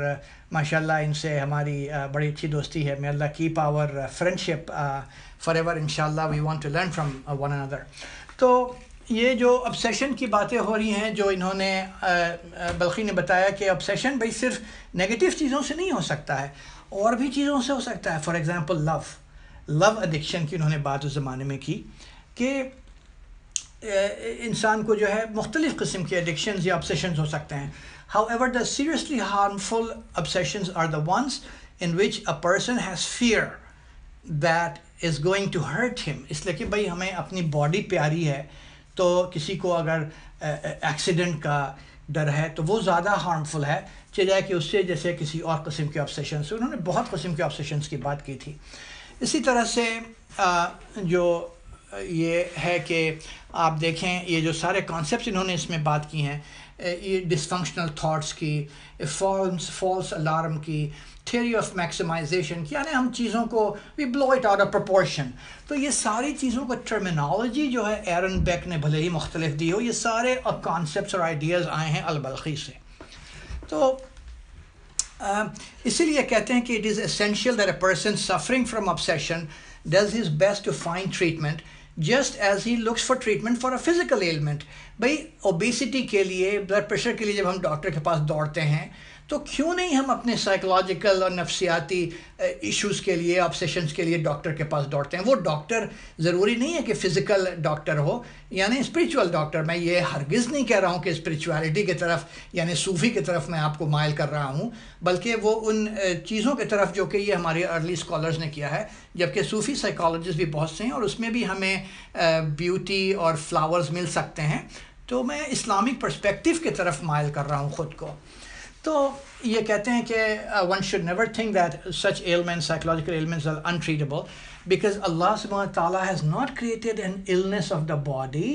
S2: ماشاءاللہ ان سے ہماری بڑی اچھی دوستی ہے. may Allah keep our friendship forever inshallah. we want to learn from one another. تو یہ جو obsession کی باتیں ہو رہی ہیں, جو انہوں نے بلخی نے بتایا کہ obsession بھائی صرف نگیٹو چیزوں سے نہیں ہو سکتا ہے, اور بھی چیزوں سے ہو سکتا ہے. فار ایگزامپل لو ایڈکشن کی انہوں نے بات اس زمانے میں کی کہ انسان کو جو ہے مختلف قسم کے ایڈکشنز یا obsessions ہو سکتے ہیں. However, the seriously harmful obsessions are the ones in which a person has fear that is going to hurt him. اس لیے کہ بھائی ہمیں اپنی باڈی پیاری ہے, تو کسی کو اگر ایکسیڈنٹ کا ڈر ہے تو وہ زیادہ ہارمفل ہے چاہے کہ اس سے جیسے کسی اور قسم کے obsessions. انہوں نے بہت قسم کے obsessions کی بات کی تھی. اسی طرح سے جو یہ ہے کہ آپ دیکھیں یہ جو سارے کانسیپٹس انہوں نے اس میں بات کی ہیں, یہ ڈسفنکشنل تھاٹس کی, فالس الارم کی, تھیوری آف میکسیمائزیشن کی, یعنی ہم چیزوں کو وی بلو اٹ آؤٹ آف پرپورشن. تو یہ ساری چیزوں کا ٹرمینالوجی جو ہے ایرن بیک نے بھلے ہی مختلف دی ہو, یہ سارے کانسیپٹس اور آئیڈیاز آئے ہیں البلخی سے. تو اسی لیے کہتے ہیں کہ it is essential that a person suffering from obsession does his best to find treatment just as he looks for treatment for a physical ailment. بھائی اوبیسٹی کے لیے، بلڈ پریشر کے لیے جب ہم ڈاکٹر کے پاس دوڑتے ہیں تو کیوں نہیں ہم اپنے سائیکولوجیکل اور نفسیاتی ایشوز کے لیے، آبسیشنز کے لیے ڈاکٹر کے پاس دوڑتے ہیں؟ وہ ڈاکٹر ضروری نہیں ہے کہ فزیکل ڈاکٹر ہو، یعنی اسپریچول ڈاکٹر. میں یہ ہرگز نہیں کہہ رہا ہوں کہ اسپریچولیٹی کی طرف یعنی صوفی کی طرف میں آپ کو مائل کر رہا ہوں، بلکہ وہ ان چیزوں کی طرف جو کہ یہ ہمارے ارلی اسکالرز نے کیا ہے. جبکہ صوفی سائیکالوجسٹ بھی بہت سے ہیں اور اس میں بھی ہمیں بیوٹی اور فلاورز مل سکتے ہیں. تو میں اسلامک پرسپیکٹیو کی طرف مائل کر رہا ہوں خود کو. تو یہ کہتے ہیں کہ one should never think that such ailments, psychological ailments, are untreatable because Allah subhanahu wa ta'ala has not created an illness of the body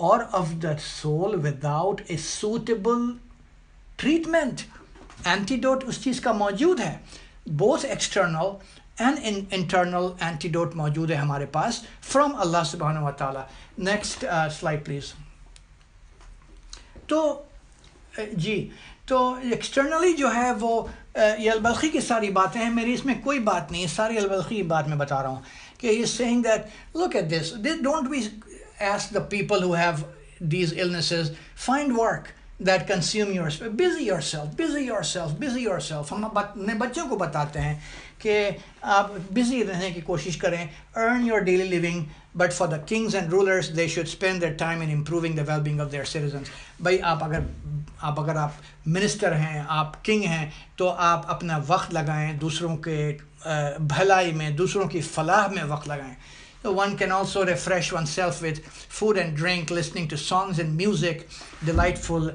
S2: or of the soul without a suitable treatment. Antidote اس چیز کا موجود ہے. Both external and internal antidote موجود ہے ہمارے پاس from Allah subhanahu wa ta'ala. Next slide please. تو جی تو externally جو ہے وہ یہ البلخی کی ساری باتیں ہیں، میری اس میں کوئی بات نہیں ہے، ساری البلخی کی بات میں بتا رہا ہوں کہ he is seeing that look at this, don't we ask the people who have these illnesses, find work that consume yourself, busy yourself. ہم اپنے بچوں کو بتاتے ہیں کہ آپ بزی رہنے کی کوشش کریں، earn your daily living, but for the kings and rulers they should spend their time in improving the well-being of their citizens. بھائی اگر آپ منسٹر ہیں، آپ کنگ ہیں، تو آپ اپنا وقت لگائیں دوسروں کے بھلائی میں، دوسروں کی فلاح میں وقت لگائیں. One can also refresh oneself with food and drink, listening to songs and music, delightful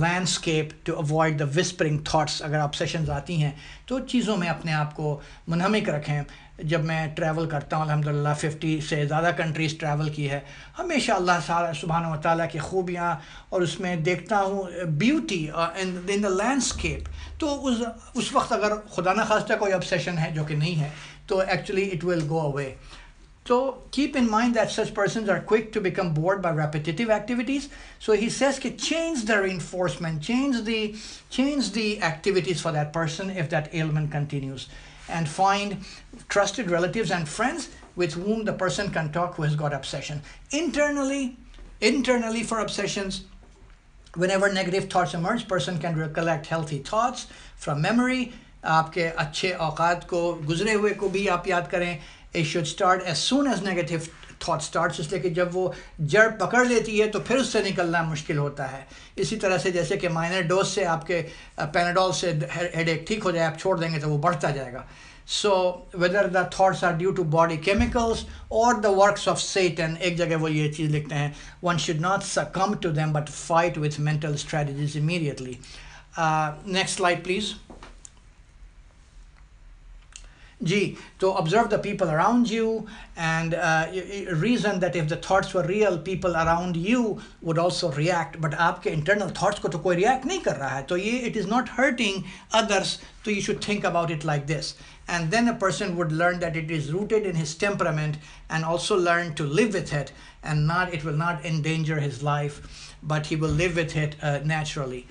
S2: landscape to avoid the whispering thoughts. اگر obsessions آتی ہیں تو چیزوں میں اپنے آپ کو منہمک رکھیں. جب میں ٹریول کرتا ہوں الحمدللہ 50 سے زیادہ کنٹریز ٹریول کی ہے، ہمیشہ اللہ سبحانہ و تعالیٰ کی خوبیاں اور اس میں دیکھتا ہوں بیوٹی ان دا لینڈسکیپ. تو اس وقت اگر خدا نخواستہ کوئی obsession ہے جو کہ نہیں ہے تو actually it will go away. So keep in mind that such persons are quick to become bored by repetitive activities. So he says to change the reinforcement, change the activities for that person if that ailment continues, and find trusted relatives and friends with whom the person can talk who has got obsession. Internally for obsessions, whenever negative thoughts emerge, person can recollect healthy thoughts from memory. آپ کے اچھے اوقات کو، گزرے ہوئے کو بھی آپ یاد کریں. It should start as soon as negative thought starts, اس لیے کہ جب وہ جڑ پکڑ لیتی ہے تو پھر اس سے نکلنا مشکل ہوتا ہے. اسی طرح سے جیسے کہ مائنر ڈوز سے آپ کے پیناڈول سے ہیڈ ایک ٹھیک ہو جائے، آپ چھوڑ دیں گے تو وہ بڑھتا جائے گا. So whether the thoughts are due to body chemicals or the works of Satan, ایک جگہ وہ یہ چیز لکھتے ہیں one should not succumb to them but fight with mental strategies immediately. Next slide please. جی تو observe the people around you and reason that if the thoughts were real, people around you would also react. But آپ کے internal thoughts کو تو کوئی react نہیں کر رہا ہے تو یہ it is not hurting others, so you should think about it like this. And then a person would learn that it is rooted in his temperament and also learn to live with it, and it will not endanger his life, but he will live with it naturally.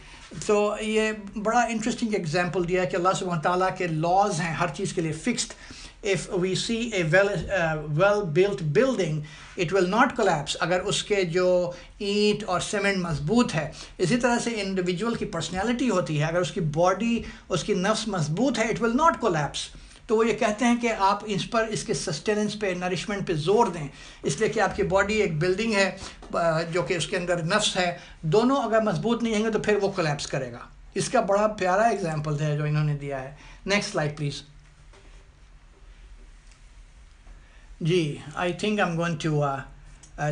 S2: تو یہ بڑا interesting example دیا کہ اللہ سبحانہ تعالیٰ کے laws ہیں ہر چیز کے لیے fixed. If we see a well built building, it will not collapse اگر اس کے جو اینٹ اور سیمنٹ مضبوط ہے. اسی طرح سے انڈیویجول کی پرسنالٹی ہوتی ہے، اگر اس کی باڈی، اس کی نفس مضبوط ہے، it will not collapse. تو وہ یہ کہتے ہیں کہ آپ اس پر، اس کے سسٹیننس پہ، نرشمنٹ پہ زور دیں، اس لیے کہ آپ کی باڈی ایک بلڈنگ ہے جو کہ اس کے اندر نفس ہے، دونوں اگر مضبوط نہیں ہوں گے تو پھر وہ کولیپس کرے گا. اس کا بڑا پیارا ایگزامپل ہے جو انہوں نے دیا ہے. Next slide please. جی I think I am going to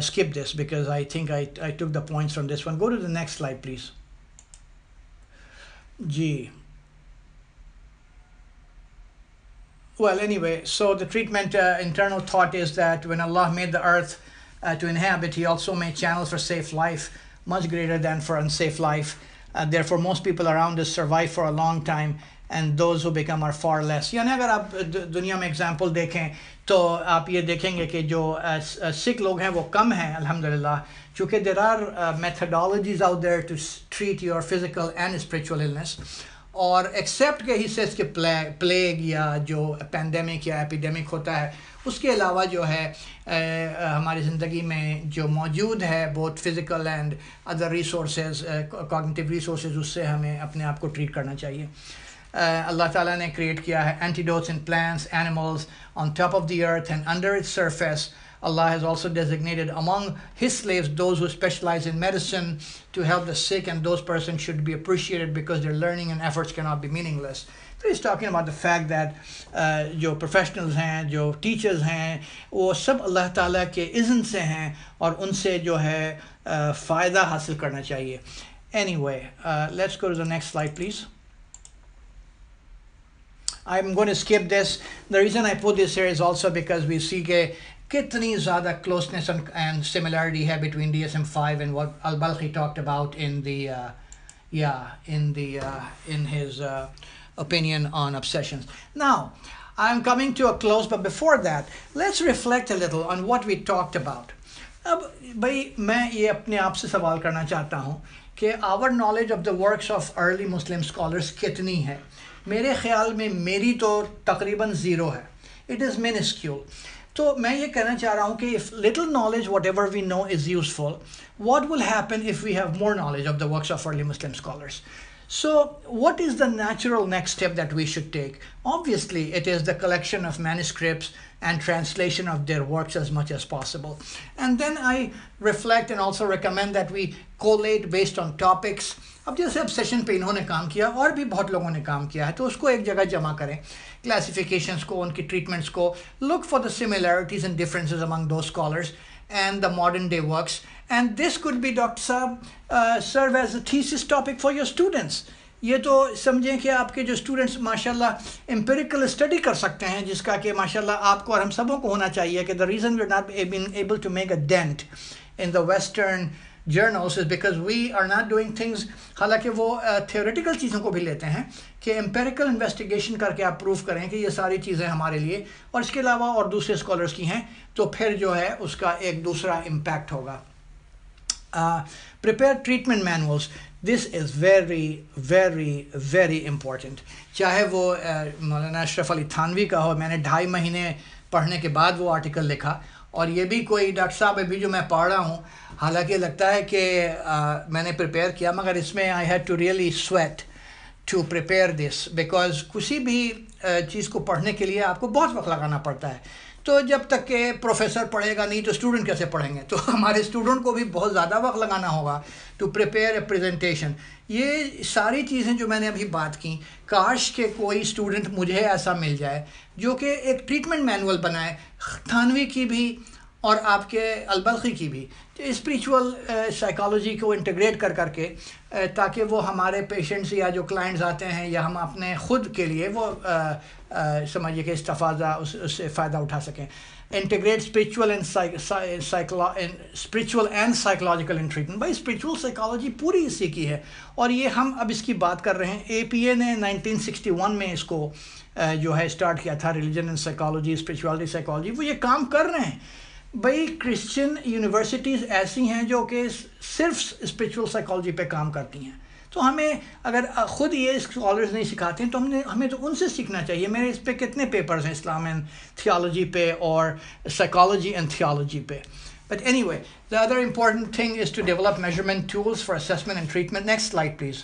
S2: skip this because I think I took the points from this one. Go to the next slide please. Ji. Well, anyway, so the treatment, internal thought is that when Allah made the earth to inhabit, He also made channels for safe life, much greater than for unsafe life. Therefore, most people around us survive for a long time, and those who become are far less. یعنی اگر آپ دنیا میں example دیکھیں تو آپ یہ دیکھیں گے کہ جو سکھ لوگ ہیں وہ کم ہیں الحمدللہ, چونکہ there are methodologies out there to treat your physical and spiritual illness. اور ایکسیپٹ کہ ہی سیز کہ پلیگ یا جو پینڈیمک یا ایپیڈیمک ہوتا ہے, اس کے علاوہ جو ہے ہماری زندگی میں جو موجود ہے بہت physical and other resources, cognitive resources, اس سے ہمیں اپنے آپ کو ٹریٹ کرنا چاہیے. اللہ تعالیٰ نے کریٹ کیا ہے اینٹیڈوٹس ان plants, animals, on top of the earth and under its surface. Allah has also designated among his slaves those who specialize in medicine to help the sick, and those persons should be appreciated because their learning and efforts cannot be meaningless. So he's talking about the fact that جو professionals ہیں, جو teachers ہیں, وہ سب اللہ تعالیٰ کے اذن سے ہیں اور ان سے جو ہے فائدہ حاصل کرنا چاہیے. Anyway, let's go to the next slide please. I'm going to skip this. The reason I put this here is also because we see کہ کتنی زیادہ closeness and similarity ہے between DSM-5 and what Al-Balkhi talked about in his opinion on obsessions. Now, I'm coming to a close, but before that, let's reflect a little on what we talked about. اب بھائی میں یہ اپنے آپ سے سوال کرنا چاہتا ہوں کہ our knowledge of the works of early Muslim scholars کتنی ہے. میرے خیال میں میری تو تقریباً 0 ہے. It is minuscule. تو میں یہ کہنا چاہ رہا ہوں کہ if little knowledge, whatever we know, is useful, what will happen if we have more knowledge of the works of early Muslim scholars? So what is the natural next step that we should take? Obviously, it is the collection of manuscripts and translation of their works as much as possible. And then I reflect and also recommend that we collate based on topics. اب جیسے obsession پہ انہوں نے کام کیا اور بھی بہت لوگوں نے کام کیا ہے, تو اس کو ایک جگہ جمع کریں, classifications کو, ان کی treatments کو, look for the similarities and differences among those scholars and the modern day works. And this could be, Dr. Saab, serve as a thesis topic for your students. یہ تو سمجھیں کہ آپ کے جو اسٹوڈنٹس ماشاءاللہ امپیریکل اسٹڈی کر سکتے ہیں, جس کا کہ ماشاءاللہ آپ کو اور ہم سبوں کو ہونا چاہیے کہ the reason we're not being able to make a dent in the Western journals is because we are not doing things, حالانکہ وہ theoretical چیزوں کو بھی لیتے ہیں کہ empirical investigation کر کے آپ پروف کریں کہ یہ ساری چیزیں ہمارے لیے اور اس کے علاوہ اور دوسرے اسکالرس کی ہیں, تو پھر جو ہے اس کا ایک دوسرا امپیکٹ ہوگا. Prepare treatment manuals. This is very, very, very important. چاہے وہ مولانا اشرف علی تھانوی کا ہو, میں نے 2.5 مہینے پڑھنے کے بعد وہ آرٹیکل لکھا, اور یہ بھی کوئی ڈاکٹر صاحب ابھی جو میں پڑھ رہا ہوں, حالانکہ لگتا ہے کہ میں نے پریپیئر کیا, مگر اس میں I had to really sweat to prepare this, because کسی بھی چیز کو پڑھنے کے لیے آپ کو بہت وقت لگانا پڑتا ہے. تو جب تک کہ پروفیسر پڑھے گا نہیں تو اسٹوڈنٹ کیسے پڑھیں گے, تو ہمارے اسٹوڈنٹ کو بھی بہت زیادہ وقت لگانا ہوگا ٹو پریپیئر اے پریزنٹیشن. یہ ساری چیزیں جو میں نے ابھی بات کی, کاش کہ کوئی اسٹوڈنٹ مجھے ایسا مل جائے جو کہ ایک ٹریٹمنٹ مینول بنائے, تھانوی کی بھی اور آپ کے البلخی کی بھی, اسپریچول سائیکالوجی کو انٹیگریٹ کر کے, تاکہ وہ ہمارے پیشنٹس یا جو کلائنٹس آتے ہیں یا ہم اپنے خود کے لیے وہ سمجھیے کہ استفادہ اس سے فائدہ اٹھا سکیں. Integrate spiritual and psychological in treatment. بھائی اسپریچول سائیکالوجی پوری اسی کی ہے, اور یہ ہم اب اس کی بات کر رہے ہیں. APA نے 1961 میں اس کو جو ہے اسٹارٹ کیا تھا, religion and psychology, spirituality psychology, وہ یہ کام کر رہے ہیں. بھائی کرسچن یونیورسٹیز ایسی ہیں جو کہ صرف اسپریچول سائیکالوجی پہ کام کرتی ہیں, تو ہمیں اگر خود یہ اسکالرز نہیں سکھاتے ہیں تو ہمیں تو ان سے سیکھنا چاہیے. میرے اس پہ کتنے پیپرز ہیں, اسلام اینڈ تھیالوجی پہ اور سائیکالوجی اینڈ تھیالوجی پہ. But anyway, the other important thing is to develop measurement tools for assessment and treatment. Next slide, please.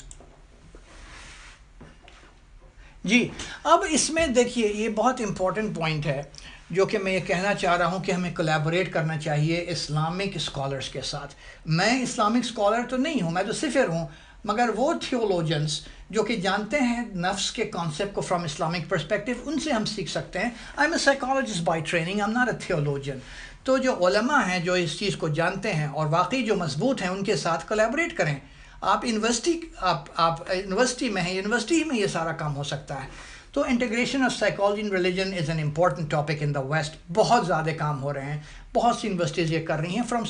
S2: جی, اب اس میں دیکھیے یہ بہت امپورٹنٹ پوائنٹ ہے جو کہ میں یہ کہنا چاہ رہا ہوں کہ ہمیں کولیبوریٹ کرنا چاہیے اسلامک اسکالرس کے ساتھ. میں اسلامک اسکالر تو نہیں ہوں, میں تو صفر ہوں, مگر وہ تھیولوجنس جو کہ جانتے ہیں نفس کے کانسیپٹ کو فرام اسلامک پرسپیکٹیو, ان سے ہم سیکھ سکتے ہیں. I am a psychologist by training, I am not a theologian. تو جو علماء ہیں جو اس چیز کو جانتے ہیں اور واقعی جو مضبوط ہیں, ان کے ساتھ کولیبوریٹ کریں. آپ یونیورسٹی میں ہیں, یونیورسٹی میں یہ سارا کام ہو سکتا ہے. تو integration of psychology in religion is an important topic in the West. بہت زیادہ کام ہو رہے ہیں, بہت سی یونیورسٹیز یہ کر رہی ہیں فرام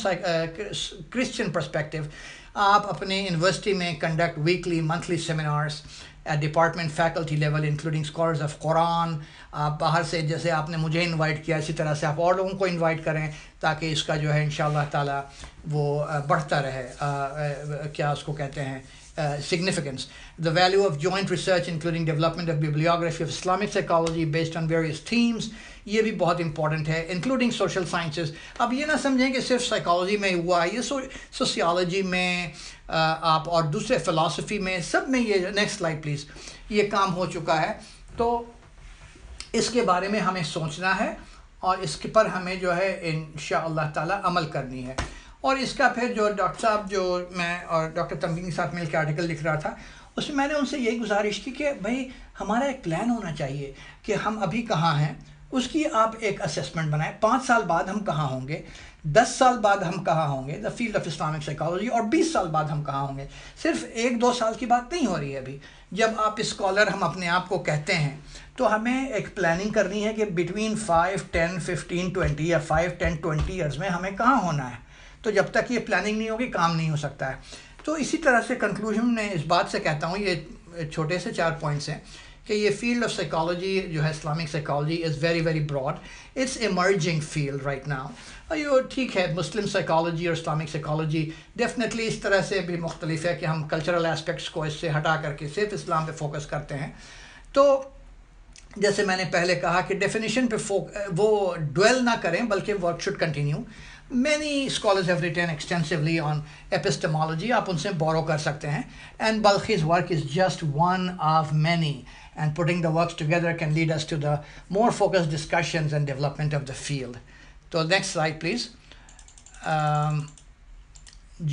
S2: کرسچن پرسپیکٹیو. آپ اپنے یونیورسٹی میں conduct weekly monthly seminars at department faculty level, including scholars of Quran. آپ باہر سے جیسے آپ نے مجھے انوائٹ کیا اسی طرح سے آپ اور لوگوں کو انوائٹ کریں تاکہ اس کا جو ہے انشاءاللہ تعالیٰ وہ بڑھتا رہے کیا اس کو کہتے ہیں significance. The value of joint research including development of bibliography of Islamic psychology based on various themes, یہ بھی بہت امپورٹنٹ ہے, انکلوڈنگ سوشل سائنسز. اب یہ نہ سمجھیں کہ صرف سائیکالوجی میں ہوا, یہ سوسیالوجی میں آپ اور دوسرے فلاسفی میں سب میں یہ نیکسٹ سلائڈ پلیز یہ کام ہو چکا ہے. تو اس کے بارے میں ہمیں سوچنا ہے اور اس کے پر ہمیں جو ہے انشاءاللہ تعالی عمل کرنی ہے. اور اس کا پھر جو ڈاکٹر صاحب جو میں اور ڈاکٹر تنوین کے ساتھ مل کے آرٹیکل لکھ رہا تھا اس میں میں نے ان سے یہی گزارش کی کہ بھائی ہمارا ایک پلان ہونا چاہیے کہ ہم ابھی کہاں ہیں, اس کی آپ ایک اسیسمنٹ بنائیں. 5 سال بعد ہم کہاں ہوں گے, 10 سال بعد ہم کہاں ہوں گے, the field of Islamic psychology, اور 20 سال بعد ہم کہاں ہوں گے. صرف 1-2 سال کی بات نہیں ہو رہی ہے ابھی. جب آپ اسکالر ہم اپنے آپ کو کہتے ہیں تو ہمیں ایک پلاننگ کرنی ہے کہ بٹوین 5, 10, 15, 20 یا 5, 10, 20 ایئرز میں ہمیں کہاں ہونا ہے. تو جب تک یہ پلاننگ نہیں ہوگی کام نہیں ہو سکتا ہے. تو اسی طرح سے کنکلوژن میں اس بات سے کہتا ہوں, یہ چھوٹے سے 4 پوائنٹس ہیں کہ یہ فیلڈ آف سائیکالوجی جو ہے Islamic psychology is very very broad, it's emerging field right now. یہ ٹھیک ہے مسلم سائیکالوجی اور اسلامک سائیکالوجی ڈیفینیٹلی اس طرح سے بھی مختلف ہے کہ ہم کلچرل اسپیکٹس کو اس سے ہٹا کر کے صرف اسلام پہ فوکس کرتے ہیں. تو جیسے میں نے پہلے کہا کہ ڈیفینیشن پہ وہ ڈویل نہ کریں بلکہ work should continue. Many scholars have written extensively on epistemology, آپ ان سے borrow کر سکتے ہیں, and Balkhi's work is just one of many, and putting the works together can lead us to the more focused discussions and development of the field. So next slide please.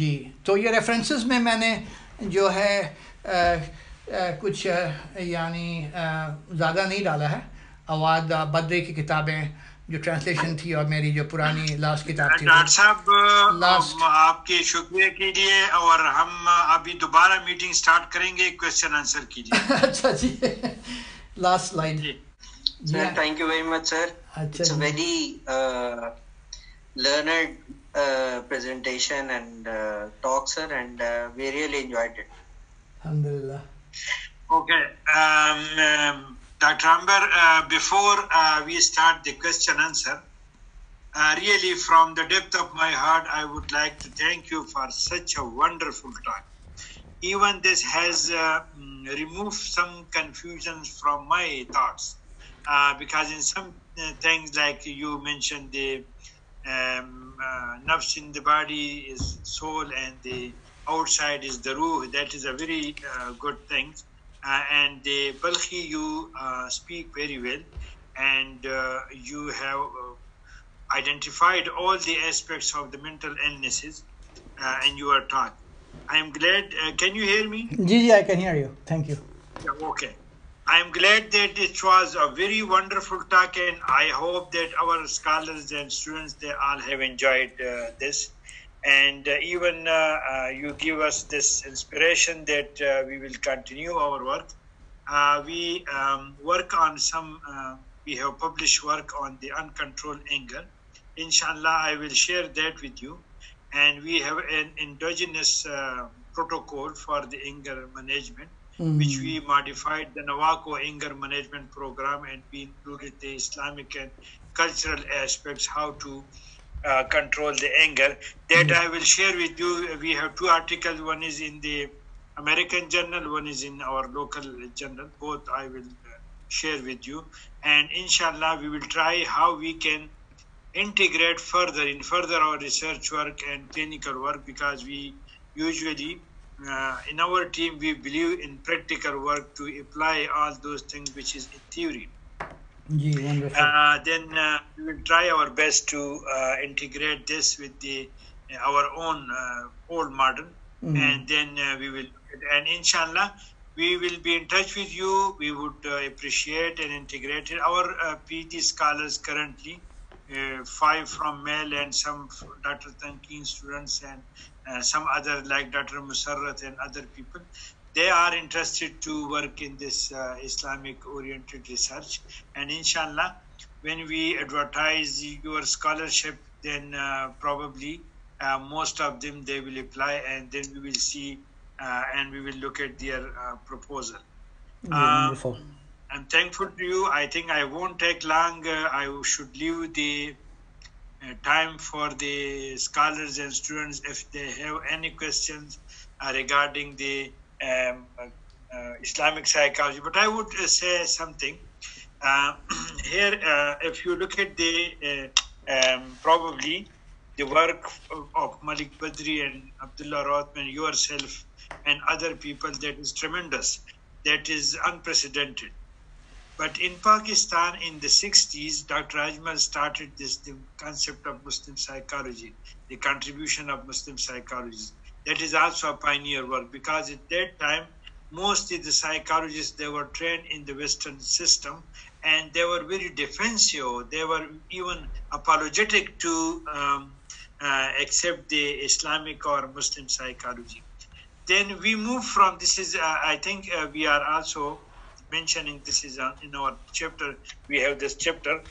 S2: جی تو یہ references میں میں نے جو ہے کچھ یعنی زیادہ نہیں ڈالا ہے. اواد بدری کی کتابیں جو ٹرانسلیشن تھی اور میری جو پرانی لاسٹ کتاب تھی.
S1: ڈاکٹر صاحب آپ کے شکریہ کیجیے, اور ہم ابھی دوبارہ میٹنگ سٹارٹ کریں گے, کوشچن آنسر کیجیے.
S2: اچھا جی, last slide.
S3: Sir thank you very much sir, it's a very learned presentation and talk sir, and we really enjoyed it.
S2: Alhamdulillah.
S1: Okay, Dr. Amber, before we start the question answer, really from the depth of my heart I would like to thank you for such a wonderful talk. Even this has removed some confusions from my thoughts, because in some things like you mentioned the nafs in the body is soul and the outside is the ruh, that is a very good thing. And the Balkhi you speak very well, and you have identified all the aspects of the mental illnesses in your talk. I am glad, can you hear me?
S2: Ji, I can hear you, thank you.
S1: Yeah, okay. I am glad that it was a very wonderful talk, and I hope that our scholars and students, they all have enjoyed this. And even you give us this inspiration that we will continue our work. We work on some, we have published work on the uncontrolled anger. Inshallah, I will share that with you. And we have an endogenous protocol for the anger management, which we modified the Nawako anger management program, and we included the Islamic and cultural aspects, how to control the anger. That I will share with you. We have 2 articles. One is in the American journal, one is in our local journal. Both I will share with you. And inshallah, we will try how we can integrate further our research work and clinical work, because we usually in our team we believe in practical work to apply all those things which is in theory. Then we will try our best to integrate this with our own old model, and then we will, and inshallah we will be in touch with you. We would appreciate and integrate it. Our PhD scholars currently, 5 from Mel and some Dr. Tankeen students, and some other like Dr. Musarrat and other people, they are interested to work in this Islamic oriented research. And inshallah, when we advertise your scholarship, then probably most of them, they will apply, and then we will see and we will look at their proposal.
S2: Wonderful.
S1: I'm thankful to you. I think I won't take long. I should leave the time for the scholars and students if they have any questions regarding the Islamic psychology. But I would say something. Here, if you look at the probably the work of Malik Badri and Abdullah Rothman, yourself and other people, that is tremendous. That is unprecedented. But in Pakistan in the 60s, Dr. Ajmal started the concept of Muslim psychology, the contribution of Muslim psychology. That is also a pioneer work, because at that time, mostly the psychologists, they were trained in the Western system, and they were very defensive. They were even apologetic to accept the Islamic or Muslim psychology. Then we move from, this is, I think we are also mentioning, this is in our chapter, we have this chapter,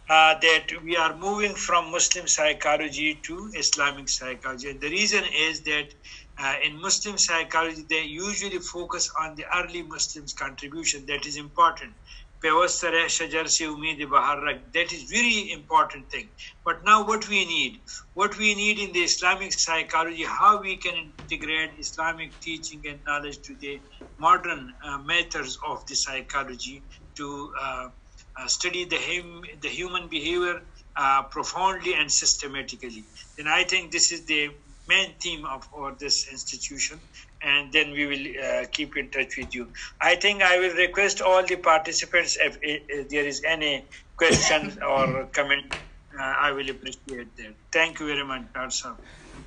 S1: that we are moving from Muslim psychology to Islamic psychology. And the reason is that in Muslim psychology, they usually focus on the early Muslims' contribution. That is important. That is very important thing. But now what we need in the Islamic psychology, how we can integrate Islamic teaching and knowledge to the modern methods of the psychology to study the human behavior profoundly and systematically. Then I think this is the main theme of this institution, and then we will keep in touch with you. I think I will request all the participants, if there is any question or comment, I will appreciate that. Thank you very much, Dr. Saab.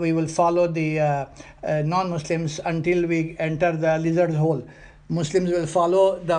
S2: we will follow the non-Muslims until we enter the lizard's hole. Muslims will follow the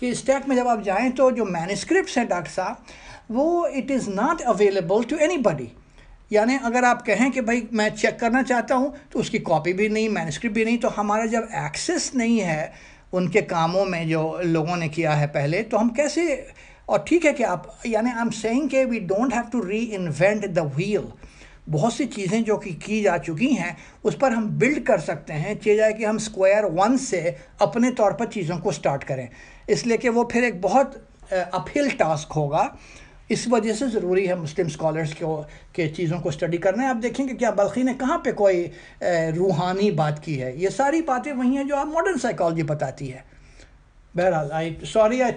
S2: کہ stack میں جب آپ جائیں تو جو مینuscripts ہیں doctor صاحب وہ it is not available to anybody. یعنی اگر آپ کہیں کہ بھائی میں چیک کرنا چاہتا ہوں تو اس کی کاپی بھی نہیں, مینuscript بھی نہیں, تو ہمارا جب ایکسیس نہیں ہے ان کے کاموں میں جو لوگوں نے کیا ہے پہلے, تو ہم کیسے. اور ٹھیک ہے کہ آپ یعنی آئی ایم سیئنگ کہ we don't have to reinvent the wheel. بہت سی چیزیں جو کہ کی جا چکی ہیں اس پر ہم بلڈ کر سکتے ہیں, چاہے جائے کہ ہم اسکوائر ون سے اپنے طور پر چیزوں کو سٹارٹ کریں, اس لیے کہ وہ پھر ایک بہت اپ ہل ٹاسک ہوگا. اس وجہ سے ضروری ہے مسلم اسکالرس کے چیزوں کو اسٹڈی کرنا ہے. آپ دیکھیں کہ کیا بلخی نے کہاں پہ کوئی روحانی بات کی ہے, یہ ساری باتیں وہی ہیں جو آپ ماڈرن سائیکالوجی بتاتی ہے. بہرحال I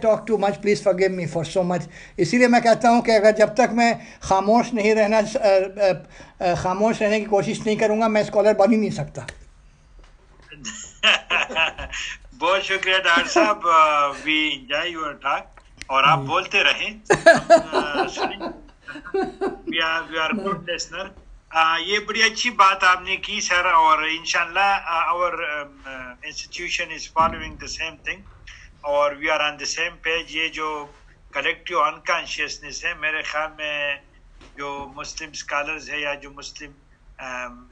S2: talk too much, please forgive me for so much. اسی لیے میں کہتا ہوں کہ اگر جب تک میں خاموش رہنے کی کوشش نہیں کروں گا میں اسکالر بن ہی نہیں سکتا.
S1: بہت شکریہ ڈاکٹر صاحب, وی انجوائے یور ٹاک, اور آپ بولتے رہیں, وی آر گڈ لسنر. یہ بڑی اچھی بات آپ نے کی سر, اور انشاءاللہ our institution is following the same thing, اور we are on the same page. یہ جو کلیکٹیو انکانشیسنیس ہے, میرے خیال میں جو مسلم اسکالرز ہے یا جو مسلم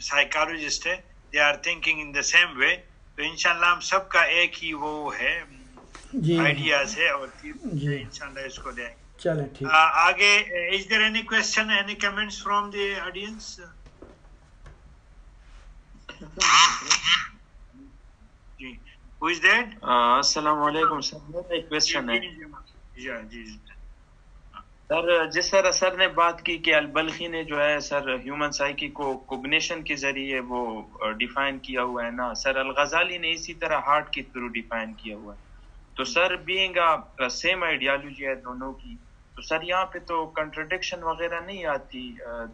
S1: سائیکالوجسٹ ہے, they are thinking in the same way. تو انشاءاللہ ہم سب کا ایک ہی وہ ہے آئیڈیاز ہے, اور انشاءاللہ اس کو دیں.
S2: چلیں ٹھیک.
S1: آگے, is there any question, any comments from the audience? جی, who is that?
S4: السلام علیکم سر, میرا ایک کویسچن ہے.
S1: جی
S4: سر, جس طرح سر نے بات کی کہ البلخی نے جو ہے سر ہیومن سائیکی کو کوگنیشن کے ذریعے وہ ڈیفائن کیا ہوا ہے نا, سر الغزالی نے اسی طرح ہارٹ کے تھرو ڈیفائن کیا ہوا ہے. تو سر بینگ سیم آئیڈیالوجی ہے دونوں کی, تو سر یہاں پہ تو کنٹرڈکشن وغیرہ نہیں آتی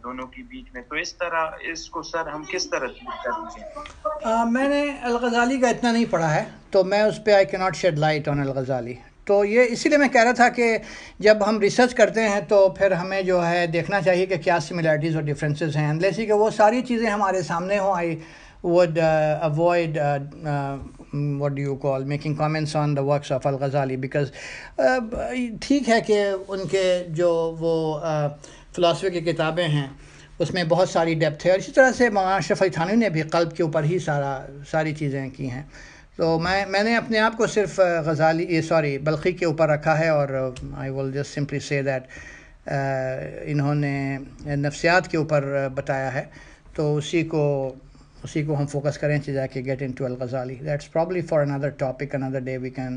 S4: دونوں کے بیچ میں, تو اس طرح اس کو سر ہم کس طرح کریں؟
S2: میں نے الغزالی کا اتنا نہیں پڑھا ہے تو میں اس پہ آئی کی not shed light on al Ghazali. تو یہ اسی لیے میں کہہ رہا تھا کہ جب ہم ریسرچ کرتے ہیں تو پھر ہمیں جو ہے دیکھنا چاہیے کہ کیا سملیرٹیز اور ڈفرینسز ہیں, انلیس کہ وہ ساری چیزیں ہمارے سامنے ہوں. آئی would avoid what do you call making comments on the works of Al-Ghazali, because ٹھیک ہے کہ ان کے جو وہ فلاسفی کی کتابیں ہیں اس میں بہت ساری ڈیپتھ ہے, اور اسی طرح سے مولانا اشرف علی تھانوی نے بھی قلب کے اوپر ہی ساری چیزیں کی ہیں. تو میں نے اپنے آپ کو صرف بلخی کے اوپر رکھا ہے, اور I will just simply say that انہوں نے نفسیات کے اوپر بتایا ہے, تو اسی کو ہم فوکس کریں جا کے get into Al-Ghazali. That's probably for another topic, another day we can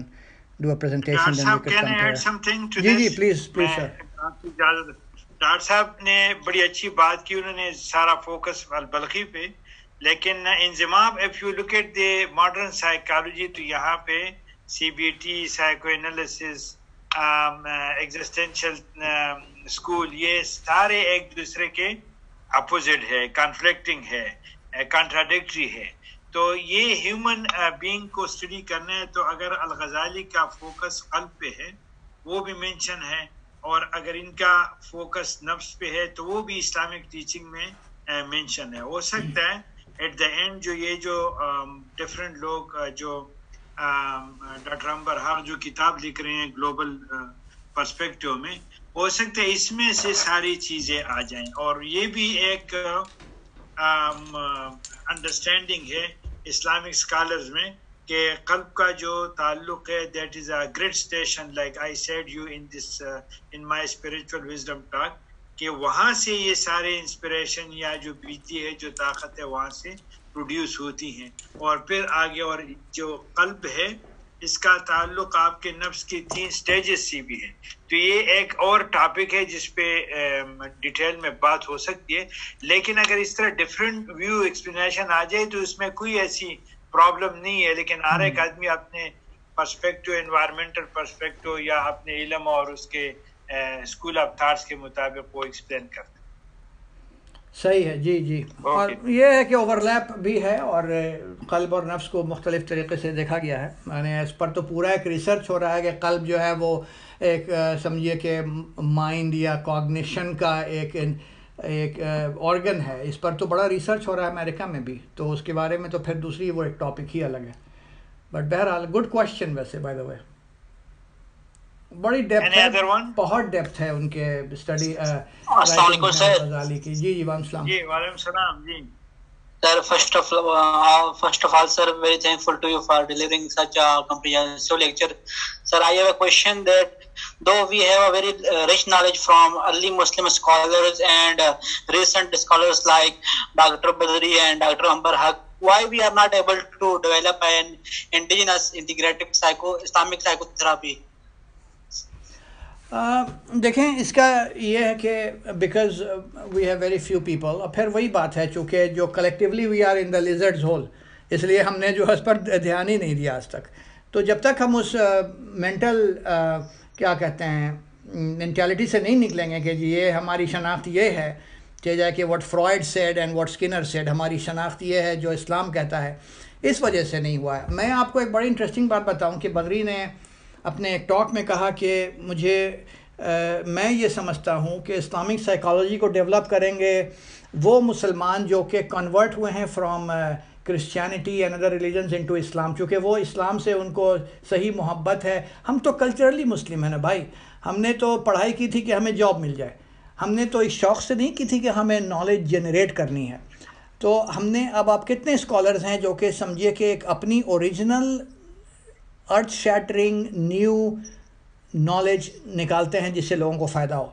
S2: do a presentation, then we could compare.
S1: Can I add something to
S2: جی
S1: this?
S2: please sir.
S1: ڈاکٹر صاحب نے بڑی اچھی بات کی, انہوں نے سارا فوکس البلخی پہ, لیکن انضمام if you look at the modern psychology, تو یہاں پہ CBT, psycho analysis, existential school, یہ سارے ایک دوسرے کے اپوزٹ ہے, کنفلکٹنگ ہے, کنٹراڈکٹری ہے. تو یہ ہیومن بینگ کو اسٹڈی کرنا ہے, تو اگر الغزالی کا فوکس قلب پہ ہے وہ بھی مینشن ہے, اور اگر ان کا فوکس نفس پہ ہے تو وہ بھی اسلامک ٹیچنگ میں مینشن ہے. ہو سکتا ہے ایٹ دا اینڈ جو ڈفرینٹ لوگ جو ڈاکٹر امبر ہر جو کتاب لکھ رہے ہیں گلوبل پرسپیکٹیو میں, ہو سکتا ہے اس میں سے ساری چیزیں آ جائیں. اور یہ بھی ایک انڈرسٹینڈنگ ہے اسلامک اسکالرز میں کہ قلب کا جو تعلق ہے that is a great station, like I said you in my spiritual wisdom talk, کہ وہاں سے یہ سارے انسپریشن یا جو بیتی ہے, جو طاقت ہے, وہاں سے پروڈیوس ہوتی ہیں. اور پھر آگے, اور جو قلب ہے اس کا تعلق آپ کے نفس کی 3 سٹیجز سے بھی ہے. تو یہ ایک اور ٹاپک ہے جس پہ ڈیٹیل میں بات ہو سکتی ہے, لیکن اگر اس طرح ڈفرینٹ ویو ایکسپلینیشن آ جائے تو اس میں کوئی ایسی پرابلم نہیں ہے. لیکن ہر ایک آدمی اپنے پرسپیکٹو, انوائرمنٹل پرسپیکٹو یا اپنے علم اور اس کے اسکول آف تھاٹس کے مطابق وہ ایکسپلین کرتے ہیں.
S2: صحیح ہے. جی اور یہ ہے کہ اوور لیپ بھی ہے, اور قلب اور نفس کو مختلف طریقے سے دیکھا گیا ہے. یعنی اس پر تو پورا ایک ریسرچ ہو رہا ہے کہ قلب جو ہے وہ ایک سمجھیے کہ مائنڈ یا کوگنیشن کا ایک آرگن ہے. اس پر تو بڑا ریسرچ ہو رہا ہے امریکہ میں بھی, تو اس کے بارے میں تو پھر دوسری وہ ایک ٹاپک ہی الگ ہے. بٹ بہرحال گڈ کوشچن ویسے بائی دا وے. بڑی ڈیپتھ
S1: Any
S2: ہے,
S1: other one?
S2: بہت ڈیپتھ ہے ان کے اسٹڈی.
S3: السلام علیکم سر.
S2: غزالی کی. جی جی وعلیکم السلام.
S1: جی وعلیکم السلام. جی
S3: Sir, first of all, sir, very thankful to you for delivering such a comprehensive lecture. Sir, I have a question that though we have a very rich knowledge from early Muslim scholars and recent scholars like Dr. Badri and Dr. Ambar Haq, why we are not able to develop an indigenous integrative Islamic psychotherapy?
S2: دیکھیں اس کا یہ ہے کہ because we have very few people, اور پھر وہی بات ہے چونکہ جو collectively we are in the lizards hole, اس لیے ہم نے جو اس پر دھیان ہی نہیں دیا آج تک. تو جب تک ہم اس مینٹل کیا کہتے ہیں مینٹیلٹی سے نہیں نکلیں گے کہ جی یہ ہماری شناخت یہ ہے کہ جائے کہ what Freud said and what Skinner said, ہماری شناخت یہ ہے جو اسلام کہتا ہے, اس وجہ سے نہیں ہوا ہے. میں آپ کو ایک بڑی انٹرسٹنگ بات بتاؤں کہ بدری نے اپنے ایک ٹاک میں کہا کہ میں یہ سمجھتا ہوں کہ اسلامک سائیکالوجی کو ڈیولپ کریں گے وہ مسلمان جو کہ کنورٹ ہوئے ہیں from Christianity and other religions into Islam, چونکہ وہ اسلام سے ان کو صحیح محبت ہے. ہم تو کلچرلی مسلم ہیں نا بھائی, ہم نے تو پڑھائی کی تھی کہ ہمیں جاب مل جائے, ہم نے تو اس شوق سے نہیں کی تھی کہ ہمیں نالج جنریٹ کرنی ہے. تو ہم نے اب آپ کتنے اسکالرز ہیں جو کہ سمجھیے کہ ایک اپنی اوریجنل ارتھ شیٹرنگ نیو نالج نکالتے ہیں جس سے لوگوں کو فائدہ ہو.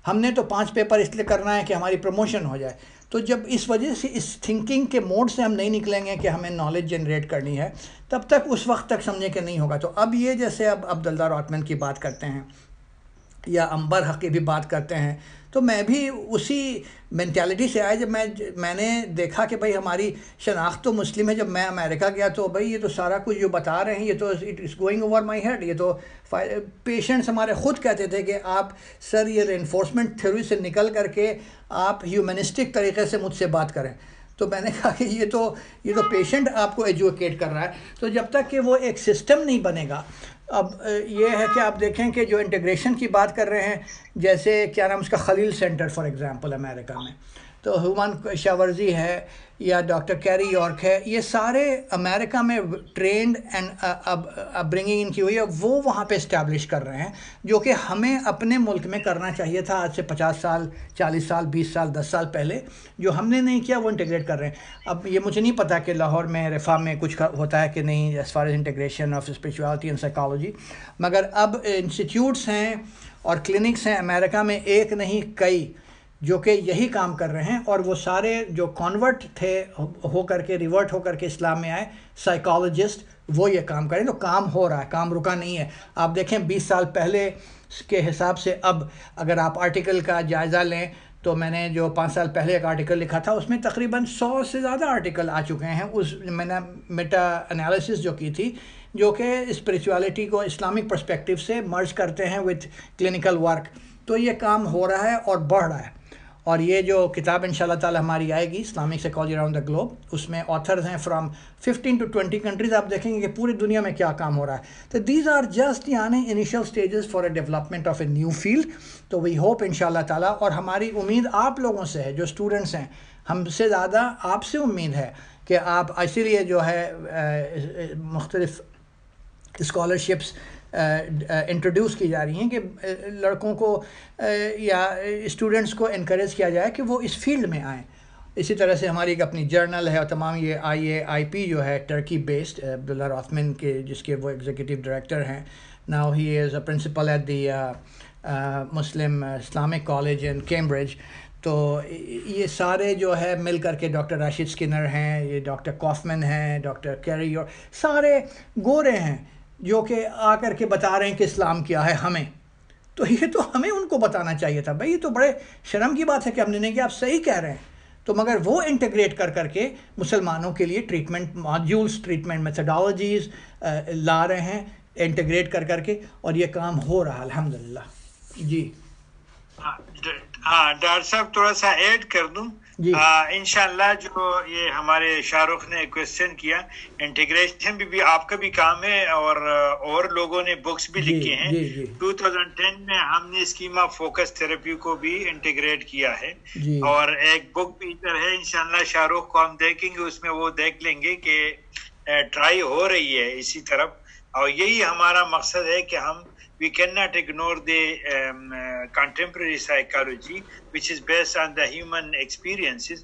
S2: ہم نے تو 5 پیپر اس لیے کرنا ہے کہ ہماری پروموشن ہو جائے. تو جب اس وجہ سے اس تھنکنگ کے موڈ سے ہم نہیں نکلیں گے کہ ہمیں نالج جنریٹ کرنی ہے, تب تک اس وقت تک سمجھیں کہ نہیں ہوگا. تو اب یہ جیسے اب عبداللہ روٹمن کی بات کرتے ہیں یا امبر حق کی بھی بات کرتے ہیں, تو میں بھی اسی مینٹیلٹی سے آیا جب میں نے دیکھا کہ بھائی ہماری شناخت تو مسلم ہے. جب میں امریکہ گیا تو بھائی یہ تو سارا کچھ جو بتا رہے ہیں یہ تو it is going over my head. یہ تو پیشنٹس ہمارے خود کہتے تھے کہ آپ سر یہ رینفورسمنٹ تھیوری سے نکل کر کے آپ ہیومنسٹک طریقے سے مجھ سے بات کریں. تو میں نے کہا کہ یہ تو پیشنٹ آپ کو ایجوکیٹ کر رہا ہے. تو جب تک کہ وہ ایک سسٹم نہیں بنے گا, اب یہ ہے کہ آپ دیکھیں کہ جو انٹیگریشن کی بات کر رہے ہیں, جیسے کیا نام اس کا خلیل سینٹر فار ایگزامپل امریکہ میں, تو ہیومن شاورزی ہے یا ڈاکٹر کیری یارک ہے, یہ سارے امریکہ میں ٹرینڈ اینڈ برنگنگ ان کی ہوئی ہے, وہ وہاں پہ اسٹیبلش کر رہے ہیں, جو کہ ہمیں اپنے ملک میں کرنا چاہیے تھا آج سے 50 سال 40 سال 20 سال 10 سال پہلے. جو ہم نے نہیں کیا وہ انٹیگریٹ کر رہے ہیں. اب یہ مجھے نہیں پتا کہ لاہور میں رفا میں کچھ ہوتا ہے کہ نہیں as far as integration of spirituality and psychology, مگر اب انسٹیٹیوٹس ہیں اور کلینکس ہیں امریکہ میں, ایک نہیں کئی, جو کہ یہی کام کر رہے ہیں. اور وہ سارے جو کنورٹ تھے ہو کر کے ریورٹ ہو کر کے اسلام میں آئے سائیکالوجسٹ, وہ یہ کام کریں. تو کام ہو رہا ہے, کام رکا نہیں ہے. آپ دیکھیں 20 سال پہلے کے حساب سے اب اگر آپ آرٹیکل کا جائزہ لیں تو میں نے جو 5 سال پہلے ایک آرٹیکل لکھا تھا اس میں تقریباً 100 سے زیادہ آرٹیکل آ چکے ہیں. اس میں نے میٹا انالیسس جو کی تھی جو کہ اسپریچولیٹی کو اسلامک پرسپیکٹیو سے مرج کرتے ہیں وتھ کلینکل ورک. تو یہ کام ہو رہا ہے اور بڑھ رہا ہے. اور یہ جو کتاب انشاءاللہ تعالی ہماری آئے گی Islamic psychology around the globe, اس میں آتھرز ہیں فرام 15 to 20 کنٹریز. آپ دیکھیں گے کہ پوری دنیا میں کیا کام ہو رہا ہے. تو دیز آر جسٹ یعنی initial stages for a development of a new field. تو وی ہوپ انشاءاللہ تعالیٰ, اور ہماری امید آپ لوگوں سے ہے جو اسٹوڈنٹس ہیں, ہم سے زیادہ آپ سے امید ہے کہ آپ اسی لیے جو ہے مختلف اسکالرشپس انٹروڈیوس کی جا رہی ہیں کہ لڑکوں کو یا اسٹوڈنٹس کو انکریج کیا جائے کہ وہ اس فیلڈ میں آئیں. اسی طرح سے ہماری ایک اپنی جرنل ہے, اور تمام یہ IAIP جو ہے ٹرکی بیسڈ, عبداللہ روتمن کے جس کے وہ ایگزیکٹو ڈائریکٹر ہیں. Now he is a principal at the Muslim Islamic college in Cambridge. تو یہ سارے جو ہے مل کر کے ڈاکٹر راشد اسکنر ہیں, یہ ڈاکٹر کافمن ہیں, ڈاکٹر کیری, اور سارے گورے ہیں جو کہ آ کر کے بتا رہے ہیں کہ اسلام کیا ہے ہمیں. تو یہ تو ہمیں ان کو بتانا چاہیے تھا بھائی. یہ تو بڑے شرم کی بات ہے کہ ہم نے نہیں کیا, آپ صحیح کہہ رہے ہیں. تو مگر وہ انٹیگریٹ کر کے مسلمانوں کے لیے ٹریٹمنٹ ماڈیولز, ٹریٹمنٹ میتھڈالوجیز لا رہے ہیں انٹیگریٹ کر کے, اور یہ کام ہو رہا الحمدللہ. جی
S1: ہاں ڈاکٹر صاحب تھوڑا سا ایڈ کر دوں. انشاءاللہ جو یہ ہمارے شاہ رخ نے کویسچن کیا, انٹیگریشن بھی آپ کا بھی کام ہے, اور لوگوں نے بکس بھی لکھے ہیں. 2010 میں ہم نے اسکیما فوکس تھراپی کو بھی انٹیگریٹ کیا ہے, اور ایک بک بھی ادھر ہے انشاءاللہ شاہ رخ کو ہم دیکھیں گے, اس میں وہ دیکھ لیں گے کہ ٹرائی ہو رہی ہے اسی طرف. اور یہی ہمارا مقصد ہے کہ ہم we cannot ignore the contemporary psychology which is based on the human experiences.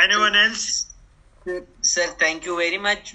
S1: Anyone else?
S5: Sir, thank you very much.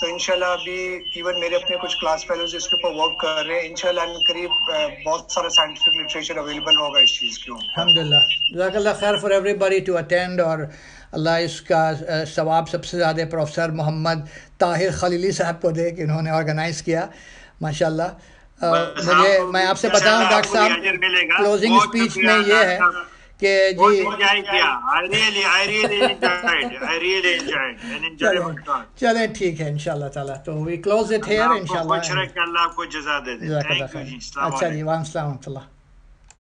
S6: تو انشاءاللہ ابھی ایون میرے اپنے کچھ کلاس فیلوز اس کے اوپر ورک کر رہے ہیں. انشاءاللہ ان قریب بہت سارا سائنٹیفک لٹریچر اویلیبل ہوگا اس چیز کے اوپر.
S2: الحمدللہ. جزاک اللہ خیر for everybody to attend. اور اللہ اس کا ثواب سب سے زیادہ پروفیسر محمد طاہر خلیلی صاحب کو دے کہ انہوں نے آرگنائز کیا. ماشاء اللہ. مجھے میں آپ سے بتاؤں ڈاکٹر صاحب کلوزنگ اسپیچ میں یہ ہے کہ جی چلیں ٹھیک ہے انشاءاللہ تعالیٰ. تو وی کلوز اٹ ہیئر انشاءاللہ.
S1: اللہ آپ کو جزا دے دے.
S2: اچھا جی. وعلیکم السلام ورحمۃ اللہ.